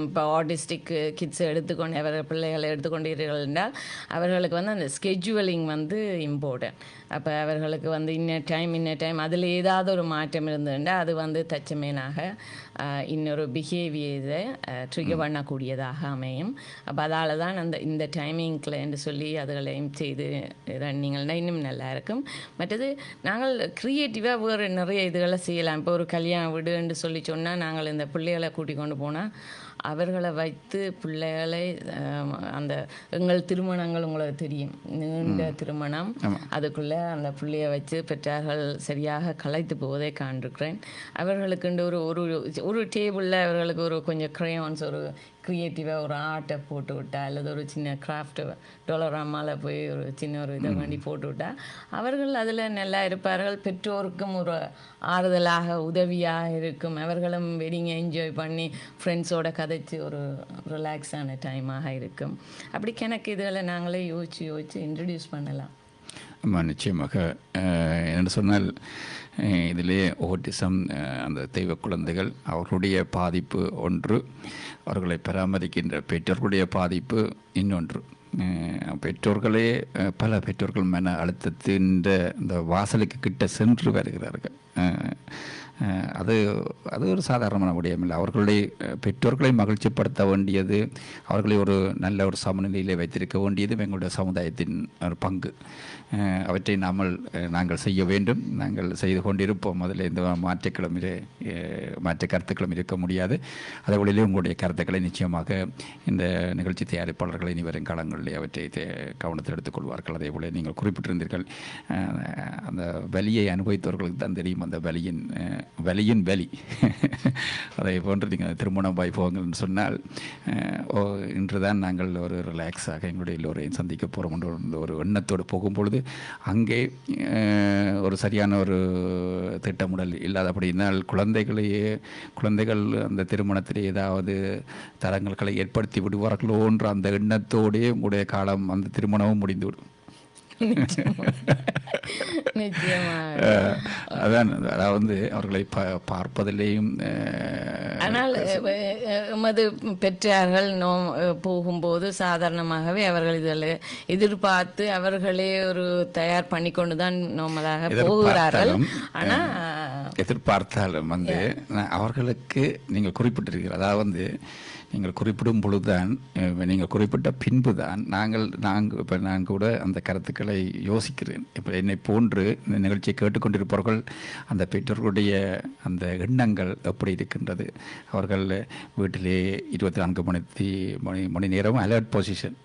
இப்போ ஆர்டிஸ்டிக் கிட்ஸ் எடுத்துக்கொண்டு அவர்கள் பிள்ளைகளை எடுத்துக்கொண்டீர்கள் என்றால் அவர்களுக்கு வந்து அந்த ஸ்கெட்யூலிங் வந்து இம்பார்ட்டன்ட். அப்போ அவர்களுக்கு வந்து இன்ன டைம் அதில் ஏதாவது ஒரு மாற்றம் இருந்ததுன்னா அது வந்து தச்சமேனாக இன்னொரு பிஹேவியரை ட்ரிகர் பண்ணக்கூடியதாக அமையும். அப்போ அதால் தான் இந்த டைமிங்கில் என்று சொல்லி அதுகளையும் செய்து ரன்னிங்கள்னால் இன்னும் நல்லா இருக்கும். மற்றது நாங்கள் க்ரியேட்டிவாக வேறு நிறைய இதுகளை செய்யலாம். இப்போ ஒரு கல்யாண வீடுன்னு சொல்லி சொன்னால் நாங்கள் இந்த பிள்ளைகளை கூட்டிக் கொண்டு போனால் அவர்களை வைத்து பிள்ளைகளை அந்த எங்கள் திருமணங்கள் உங்களுக்கு தெரியும், நீண்ட திருமணம், அதுக்குள்ளே அந்த பிள்ளையை வச்சு பெற்றார்கள் சரியாக கலைத்து போவதை காண்பிருக்கிறேன். அவர்களுக்குண்டு ஒரு டேபிளில் அவர்களுக்கு ஒரு கொஞ்சம் க்ரையான்ஸ் ஒரு க்ரியேட்டிவாக ஒரு ஆர்ட்டை போட்டு விட்டா அல்லது ஒரு சின்ன கிராஃப்ட்டு டொலராமாவில் போய் ஒரு சின்ன ஒரு இதை வேண்டி போட்டு விட்டா அவர்கள் அதில் நல்லா இருப்பார்கள். பெற்றோருக்கும் ஒரு ஆறுதலாக உதவியாக இருக்கும். அவர்களும் வெட்டிங்கை என்ஜாய் பண்ணி ஃப்ரெண்ட்ஸோட கதைச்சி ஒரு ரிலாக்ஸான டைமாக இருக்கும். அப்படி கணக்கு இதில் நாங்களே யோசித்து இன்ட்ரடியூஸ் பண்ணலாம். நிச்சயமாக. என்று சொன்னால் இதிலே ஓட்டிசம் அந்த தெய்வ குழந்தைகள் அவர்களுடைய பாதிப்பு ஒன்று, அவர்களை பராமரிக்கின்ற பெற்றோர்களுடைய பாதிப்பு இன்னொன்று. பெற்றோர்களே பல பெற்றோர்கள் மன அழுத்தத்தின் இந்த வாசலுக்கு கிட்ட சென்று வருகிறார்கள். அது ஒரு சாதாரணமான விடயமில்லை. அவர்களுடைய பெற்றோர்களை மகிழ்ச்சிப்படுத்த வேண்டியது, அவர்களை ஒரு நல்ல ஒரு சமநிலையில் வைத்திருக்க வேண்டியது எங்களுடைய சமுதாயத்தின் ஒரு பங்கு. அவற்றை நாங்கள் செய்ய வேண்டும், நாங்கள் செய்து கொண்டிருப்போம். அதில் எந்த மாற்று கருத்துக்களும் இருக்க முடியாது. அதே வழியிலே உங்களுடைய கருத்துக்களை நிச்சயமாக இந்த நிகழ்ச்சி தயாரிப்பாளர்களை இனி வரும் காலங்களிலே அவற்றை கவனத்தில் எடுத்துக்கொள்வார்கள். அதே போல் நீங்கள் குறிப்பிட்டிருந்தீர்கள், அந்த வலியை அனுபவித்தவர்களுக்கு தான் தெரியும் அந்த வலியின் வலி. அதை போன்று நீங்கள் திருமணம் வைபவங்கள்னு சொன்னால், இன்று தான் நாங்கள் ஒரு ரிலாக்ஸாக எங்களுடைய எல்லோரையும் சந்திக்க போகிறோம் என்ற ஒரு எண்ணத்தோடு போகும்பொழுது அங்கே ஒரு சரியான ஒரு திட்டமிடல் இல்லாதபடினால் குழந்தைகள் அந்த திருமணத்தில் ஏதாவது தரங்களை ஏற்படுத்தி விடுவார்களோன்ற அந்த எண்ணத்தோடே உங்களுடைய காலம் அந்த திருமணமும் முடிந்துவிடும். அதாவது அவர்களை பார்ப்பதிலேயும். ஆனால் எமது பெற்றார்கள் போகும்போது சாதாரணமாகவே அவர்கள் இதில் எதிர்பார்த்து அவர்களே ஒரு தயார் பண்ணி கொண்டுதான் நோமலாக போகிறார்கள். ஆனால் எதிர்பார்த்தாலும் அவர்களுக்கு நீங்கள் குறிப்பிட்டிருக்கிறீர்கள், அதாவது நீங்கள் குறிப்பிடும் பொழுதுதான், நீங்கள் குறிப்பிட்ட பின்பு தான் இப்போ நான் கூட அந்த கருத்துக்களை யோசிக்கிறேன். இப்போ என்னை போன்று இந்த நிகழ்ச்சியை கேட்டுக்கொண்டிருப்பவர்கள் அந்த பெற்றோர்களுடைய அந்த எண்ணங்கள் எப்படி இருக்கின்றது? அவர்கள் வீட்டிலே 24 மணி நேரம் அலர்ட் பொசிஷன்,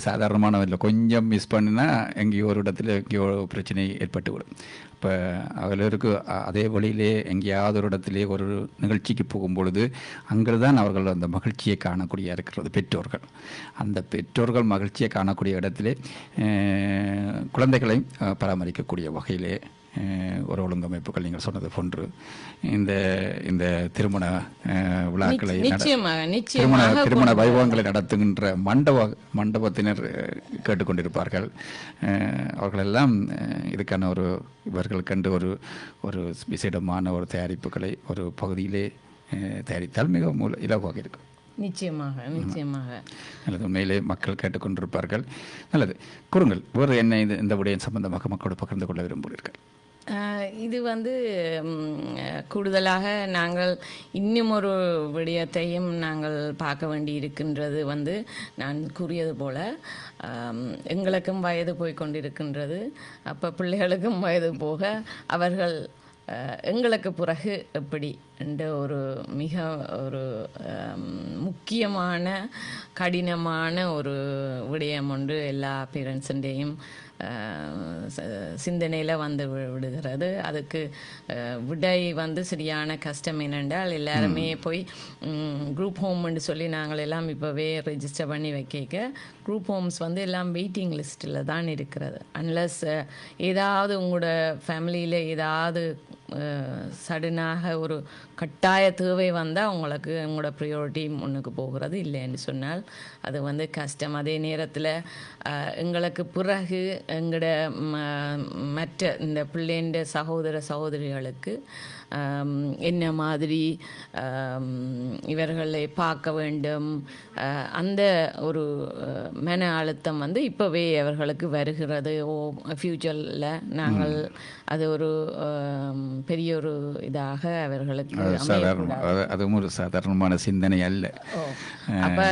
சாதாரணமானதில்லை. கொஞ்சம் மிஸ் பண்ணினா எங்கேயோ ஒரு இடத்துல எங்கேயோ பிரச்சனை ஏற்பட்டுவிடும். இப்போ அவர்களுக்கு அதே வழியிலே எங்கேயாவது ஒரு இடத்திலே ஒரு நிகழ்ச்சிக்கு போகும்பொழுது அங்கே தான் அவர்கள் அந்த மகிழ்ச்சியை காணக்கூடிய இருக்கிறது பெற்றோர்கள். அந்த பெற்றோர்கள் மகிழ்ச்சியை காணக்கூடிய இடத்திலே குழந்தைகளை பராமரிக்கக்கூடிய வகையிலே ஒரு ஒழுங்கமைப்புகள் நீங்கள் சொன்னது போன்று இந்த இந்த திருமண விழாக்களை திருமண வைபவங்களை நடத்துகின்ற மண்டபத்தினர் கேட்டுக்கொண்டிருப்பார்கள். அவர்களெல்லாம் இதுக்கான இவர்கள் கண்டு ஒரு விசேடமான ஒரு தயாரிப்புகளை ஒரு பகுதியிலே தயாரித்தால் மிக இலவாக இருக்கும். நிச்சயமாக நிச்சயமாக நல்லது. உண்மையிலே மக்கள் கேட்டுக்கொண்டிருப்பார்கள். நல்லது. கூறுங்கள், வேறு என்ன இந்த விடயம் சம்பந்தமாக மக்களோடு பகிர்ந்து கொள்ள விரும்புகிறீர்கள்? இது கூடுதலாக நாங்கள் இன்னும் ஒரு விடயத்தையும் நாங்கள் பார்க்க வேண்டி இருக்கின்றது. நான் கூறியது போல் எங்களுக்கும் வயது போய்கொண்டிருக்கின்றது. அப்போ பிள்ளைகளுக்கும் வயது போக அவர்கள் எங்களுக்கு பிறகு எப்படி என்ற மிக முக்கியமான கடினமான ஒரு விடயம் ஒன்று எல்லா பேரண்ட்ஸுடையும் சிந்தனையில் விடுகிறது. அதுக்கு விடை சரியான கஷ்டம் என்னென்றால், எல்லாருமே போய் குரூப் ஹோம்னு சொல்லி நாங்கள் எல்லாம் இப்போவே ரெஜிஸ்டர் பண்ணி வைக்க குரூப் ஹோம்ஸ் எல்லாம் வெயிட்டிங் லிஸ்ட்டில் தான் இருக்கிறது. அன்லஸ் ஏதாவது உங்களோட ஃபேமிலியில் ஏதாவது சடனாக ஒரு கட்டாய தேவை வந்தால் உங்களுக்கு உங்களோட ப்ரியாரிட்டி முன்னுக்கு போகிறது. இல்லைன்னு சொன்னால் அது கஷ்டம். அதே நேரத்தில் எங்களுக்கு பிறகு எங்களோட மற்ற இந்த பிள்ளைண்ட சகோதர சகோதரிகளுக்கு என்ன மாதிரி இவர்களை பார்க்க வேண்டும், அந்த ஒரு மன அழுத்தம் இப்போவே அவர்களுக்கு வருகிறது. ஃப்யூச்சரில் நாங்கள் அது ஒரு பெரிய ஒரு இதாக அவர்களுக்கு அதுவும் ஒரு சாதாரணமான சிந்தனை அல்ல. அப்போ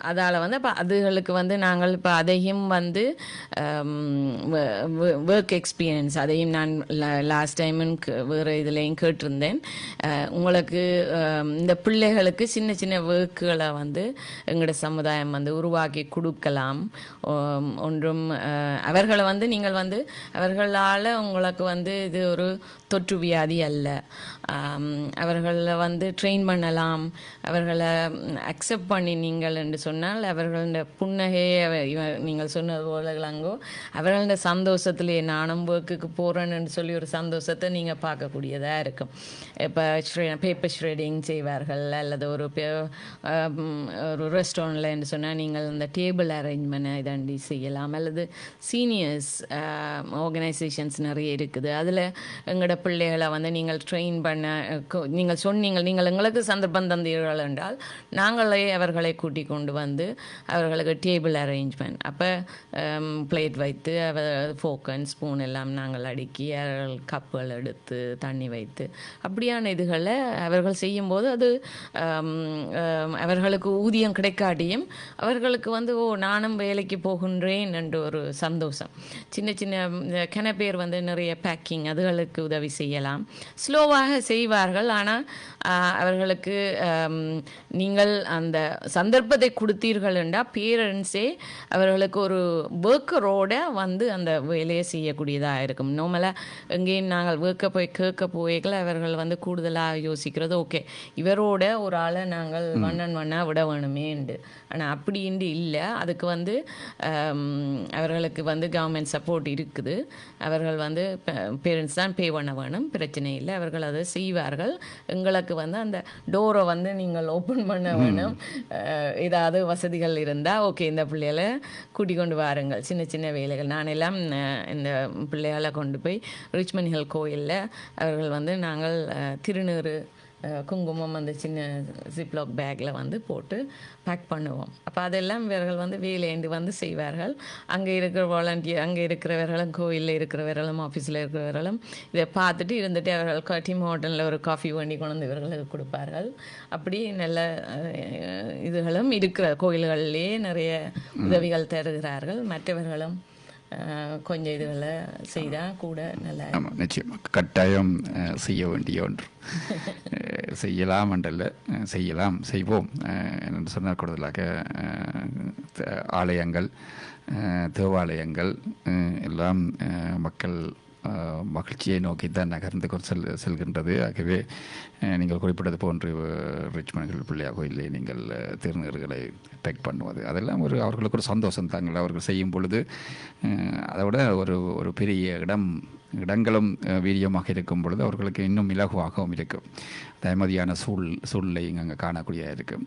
அதால் அப்போ அதுகளுக்கு நாங்கள் இப்போ அதையும் ஒர்க் எக்ஸ்பீரியன்ஸ் அதையும் நான் லாஸ்ட் டைமும் வேறு இதுலேயும் கேட்டிருந்தேன். உங்களுக்கு இந்த பிள்ளைகளுக்கு சின்ன சின்ன ஒர்க்குகளை எங்களோட சமுதாயம் உருவாக்கி கொடுக்கலாம். ஒன்றும் அவர்களை நீங்கள் அவர்களால் உங்களுக்கு இது ஒரு தொற்று வியாதி அல்ல. அவர்களை ட்ரெயின் பண்ணலாம். அவர்களை அக்செப்ட் பண்ணி நீங்கள் என்று சொன்னால் அவர்களோட புன்னகையை நீங்கள் சொன்னது போலங்கோ அவர்களோட சந்தோஷத்திலே நானும் ஒர்க்குக்கு போகிறேன்னு சொல்லி ஒரு சந்தோஷத்தை நீங்கள் பார்க்கக்கூடியதாக இருக்கும். இப்போ பேப்பர் ஷ்ரெடிங் செய்வார்கள், அல்லது ஒரு ரெஸ்டாரண்ட்டில் என்று சொன்னால் நீங்கள் இந்த டேபிள் அரேஞ்ச்மெண்ட் இதாண்டி செய்யலாம். அல்லது சீனியர்ஸ் ஆர்கனைசேஷன்ஸ் நிறைய இருக்குது. அதில் எங்களோட பிள்ளைகளை நீங்கள் ட்ரெயின் பண்ண நீங்கள் சொன்னீங்க. நீங்கள் எங்களுக்கு சந்தர்ப்பம் தந்தீர்கள் என்றால் நாங்களே அவர்களை கூட்டிக் கொண்டு அவர்களுக்கு டேபிள் அரேஞ்ச்மெண்ட், அப்போ பிளேட் வைத்து ஃபோக் அண்ட் ஸ்பூன் எல்லாம் நாங்கள் அடுக்கி அவர்கள் கப்புகள் எடுத்து தண்ணி வைத்து அப்படியான இதுகளை அவர்கள் செய்யும்போது அது அவர்களுக்கு ஊதியம் கிடைக்காட்டியும் அவர்களுக்கு நானும் வேலைக்கு போகின்றேன் என்ற ஒரு சந்தோஷம். சின்ன சின்ன கன பேர் நிறைய பேக்கிங் அதுகளுக்கு உதவி செய்யலாம். ஸ்லோவாக செய்வார்கள். ஆனால் அவர்களுக்கு நீங்கள் அந்த சந்தர்ப்பத்தை கொடுத்தீர்கள் என்றால் பேரண்ட்ஸே அவர்களுக்கு ஒரு ஒர்க்கரோட அந்த வேலையை செய்யக்கூடியதாக இருக்கும். நார்மலாக எங்கேயும் நாங்கள் ஒர்க்கை போய் கேட்க போய்கள் அவர்கள் கூடுதலாக யோசிக்கிறது, ஓகே இவரோட ஒரு ஆளை நாங்கள் வண்ணாக விட வேணுமேண்டு. ஆனால் அப்படின்ட்டு இல்லை. அதுக்கு அவர்களுக்கு கவர்மெண்ட் சப்போர்ட் இருக்குது. அவர்கள் பேரண்ட்ஸ் தான் பே பண்ண வேணும், பிரச்சனை இல்லை. அவர்கள் அதை செய்வார்கள். எங்களுக்கு அந்த டோரை நீங்கள் ஓப்பன் பண்ண வேணும். ஏதாவது வசதிகள் இருந்தால் ஓகே இந்த பிள்ளைகளை கூட்டிக் கொண்டு வாருங்கள். சின்ன சின்ன வேலைகள் நான் எல்லாம் இந்த பிள்ளைகளை கொண்டு போய் ரிச்மண்ட் ஹில் கோயிலில் அவர்கள் நாங்கள் திருநீறு குங்குமம் அந்த சின்ன ஜிப்லாக் பேக்கில் போட்டு பேக் பண்ணுவோம். அப்போ அதெல்லாம் இவர்கள் வேலையேந்து செய்வார்கள். அங்கே இருக்கிற வாலண்டியர், அங்கே இருக்கிறவர்களும் கோயிலில் இருக்கிறவர்களும் ஆஃபீஸில் இருக்கிறவர்களும் இதை பார்த்துட்டு இருந்துட்டு அவர்கள் டீம் ஹோட்டலில் ஒரு காஃபி வேண்டி கொண்டு இவர்களுக்கு கொடுப்பார்கள். அப்படி நல்ல இதுகளும் இருக்கிற கோயில்களிலேயே நிறைய உதவிகள் தருகிறார்கள். மற்றவர்களும் கொஞ்சம் இதுகளை செய்தால் கூட நல்லா. ஆமாம், நிச்சயமாக கட்டாயம் செய்ய வேண்டிய ஒன்று. செய்யலாம் என்றல்ல, செய்யலாம், செய்வோம் என்று சொன்னால் கூடுதலாக ஆலயங்கள், தேவாலயங்கள் எல்லாம் மக்கள் மகிழ்ச்சியை நோக்கி தான் நகர்ந்து செல்கின்றது. ஆகவே நீங்கள் குறிப்பிட்டது போன்று ரிச்மண்ட் பிள்ளையார் கோயிலே நீங்கள் திருநீறுகளை பேக் பண்ணுவது அதெல்லாம் அவர்களுக்கு ஒரு சந்தோஷம் தாங்கள். அவர்கள் செய்யும் பொழுது அதை விட ஒரு பெரிய இடங்களும் வீரியமாக இருக்கும் பொழுது அவர்களுக்கு இன்னும் இலகுவாகவும் இருக்கும். தமதியான சூழ்நிலை அங்கே காணக்கூடிய இருக்கும்.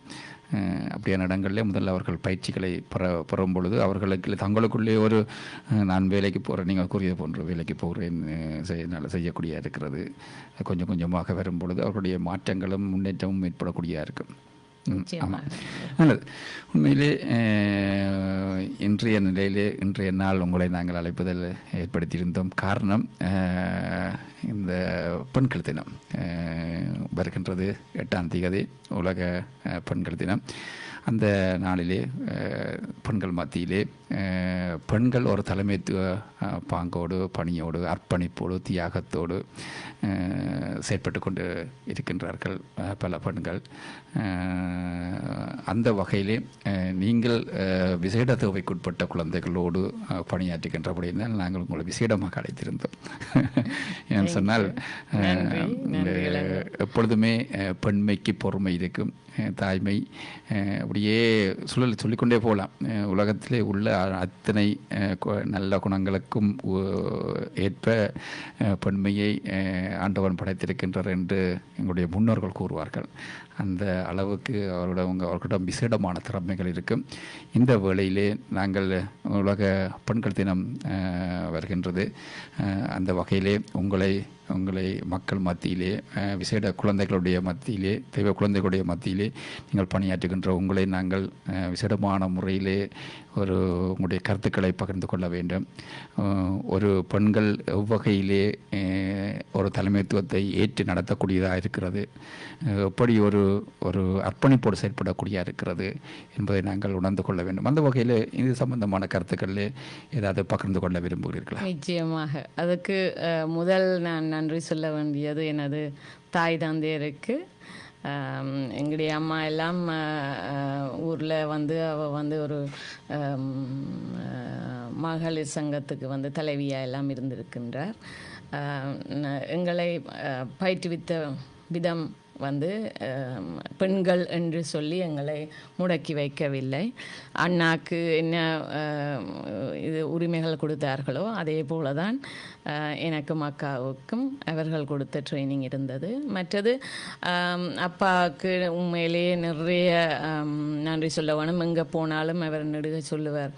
அப்படியான இடங்களிலே முதல்ல அவர்கள் பயிற்சிகளை பெறும் பொழுது அவர்களுக்கு தங்களுக்குள்ளே நான் வேலைக்கு போகிறேன், நீங்கள் கூறியது போன்று வேலைக்கு போகிறேன் செய்யக்கூடிய இருக்கிறது. கொஞ்சம் கொஞ்சமாக வரும் பொழுது அவர்களுடைய மாற்றங்களும் முன்னேற்றமும் ஏற்படக்கூடிய இருக்கும். ஆமாம், நல்லது. உண்மையிலே இன்றைய நாள் உங்களை நாங்கள் அழைப்பதில் ஏற்படுத்தியிருந்தோம். காரணம், இந்த பெண்கள் தினம் வருகின்றது 8ஆம் தேதி உலக பெண்கள் தினம். அந்த நாளிலே பெண்கள் மத்தியிலே பெண்கள் ஒரு தலைமைத்துவ பாங்கோடு, பணியோடு, அர்ப்பணிப்போடு, தியாகத்தோடு செயற்பட்டு கொண்டு இருக்கின்றார்கள் பல பெண்கள். அந்த வகையிலே நீங்கள் விசேட தேவைக்குட்பட்ட குழந்தைகளோடு பணியாற்றுகின்றபடியால் நாங்கள் உங்களை விசேடமாக அழைத்திருந்தோம். ஏன்னு சொன்னால் எப்பொழுதுமே பெண்மைக்கு பொறுமை இருக்கும், தாய்மை, அப்படியே சொல்லிக்கொண்டே போகலாம். உலகத்திலே உள்ள அத்தனை நல்ல குணங்களுக்கும் ஏற்ப பெண்மையை ஆண்டவன் படைத்திருக்கின்றார் என்று எங்களுடைய முன்னோர்கள் கூறுவார்கள். அந்த அளவுக்கு அவர்களிடம் விசேடமான திறமைகள் இருக்கும். இந்த வேளையிலே நாங்கள் உலக பெண்கள் தினம் வருகின்றது. அந்த வகையிலே உங்களை மக்கள் மத்தியிலே, விசேட குழந்தைகளுடைய மத்தியிலே, தெய்வ குழந்தைகளுடைய மத்தியிலே நீங்கள் பணியாற்றுகின்ற உங்களை நாங்கள் விசேடமான முறையிலே உங்களுடைய கருத்துக்களை பகிர்ந்து கொள்ள வேண்டும். ஒரு பெண்கள் எவ்வகையிலே ஒரு தலைமைத்துவத்தை ஏற்று நடத்தக்கூடியதாக இருக்கிறது, எப்படி ஒரு அர்ப்பணிப்போடு செயல்படக்கூடியதாக இருக்கிறது என்பதை நாங்கள் உணர்ந்து கொள்ள வேண்டும். அந்த வகையில் இது சம்பந்தமான கருத்துக்களில் ஏதாவது பகிர்ந்து கொள்ள விரும்புகிறீர்களா? நிச்சயமாக. அதுக்கு முதல் நான் நன்றி சொல்ல வேண்டியது எனது தாய் தந்தையருக்கு. எங்களுடைய அம்மா எல்லாம் ஊரில் அவள் ஒரு மகளிர் சங்கத்துக்கு தலைவியாக எல்லாம் இருந்திருக்கின்றார். எங்களை பயிற்றுவித்த விதம் பெண்கள் என்று சொல்லி எங்களை முடக்கி வைக்கவில்லை. அண்ணாக்கு என்ன இது உரிமைகள் கொடுத்தார்களோ அதே போல தான் எனக்கும் அக்காவுக்கும் அவர்கள் கொடுத்த ட்ரைனிங் இருந்தது. மற்றது அப்பாவுக்கு உண்மையிலேயே நிறைய நன்றி சொல்ல வேணும். எங்கே போனாலும் அவர் நெடுக சொல்லுவார்.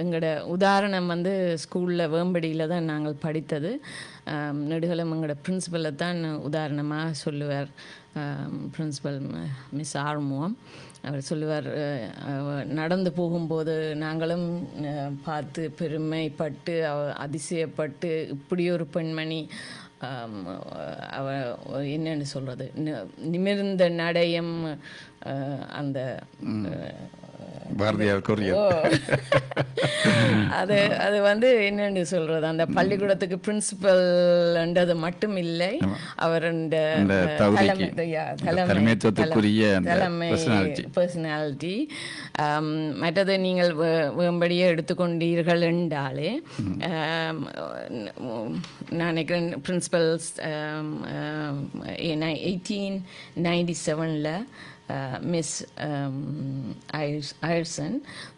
எங்களோட உதாரணம் ஸ்கூலில் வேம்படியில் தான் நாங்கள் படித்தது. நெடுகலம் எங்களோட பிரின்சிபலை தான் உதாரணமாக சொல்லுவார். பிரின்சிபல் மிஸ் ஆறுமுகம் அவர் சொல்லுவார், நடந்து போகும்போது நாங்களும் பார்த்து பெருமைப்பட்டு அதிசயப்பட்டு இப்படி ஒரு பெண்மணி அவ என்னன்னு சொல்கிறது, நிமிர்ந்த நடையம் அந்த பாரதியார் கூறிய அது என்னன்னு சொல்றது, அந்த பள்ளிக்கூடத்துக்கு பிரின்சிபல்ன்றது மட்டும் இல்லை, அவர் பர்சனாலிட்டி. மற்றது நீங்கள் வேம்படியே எடுத்துக்கொண்டீர்கள் என்றாலே நான் நினைக்கிறேன் பிரின்சிபல்ஸ் 1897 மிஸ் ஐர்சன்.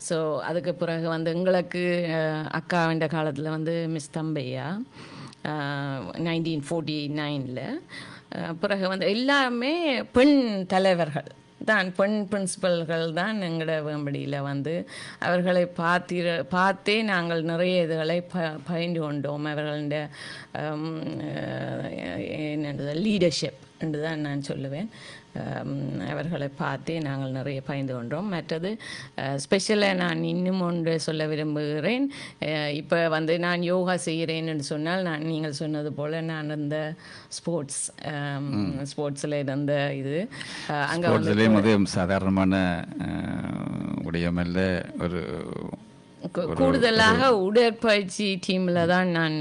ஸோ அதுக்கு பிறகு எங்களுக்கு அக்காவின் காலத்தில் மிஸ் தம்பையா 1949. பிறகு எல்லாமே பெண் தலைவர்கள் தான், பெண் பிரின்சிபல்கள் தான் எங்களோட வேம்படியில் அவர்களை பார்த்தே நாங்கள் நிறைய இதுகளை பயின்று கொண்டோம். அவர்களோட என்னது லீடர்ஷிப் என்று தான் நான் சொல்லுவேன். அவர்களை பார்த்தே நாங்கள் நிறைய பயந்து கொண்டோம். மற்றது ஸ்பெஷலாக நான் இன்னும் ஒன்று சொல்ல விரும்புகிறேன். இப்போ நான் யோகா செய்கிறேன்னு சொன்னால் நீங்கள் சொன்னது போல் நான் இந்த ஸ்போர்ட்ஸில் இருந்த இது அங்கே சாதாரணமான உடையமல்ல, ஒரு கூடுதலாக உடற்பயிற்சி டீமில் தான் நான்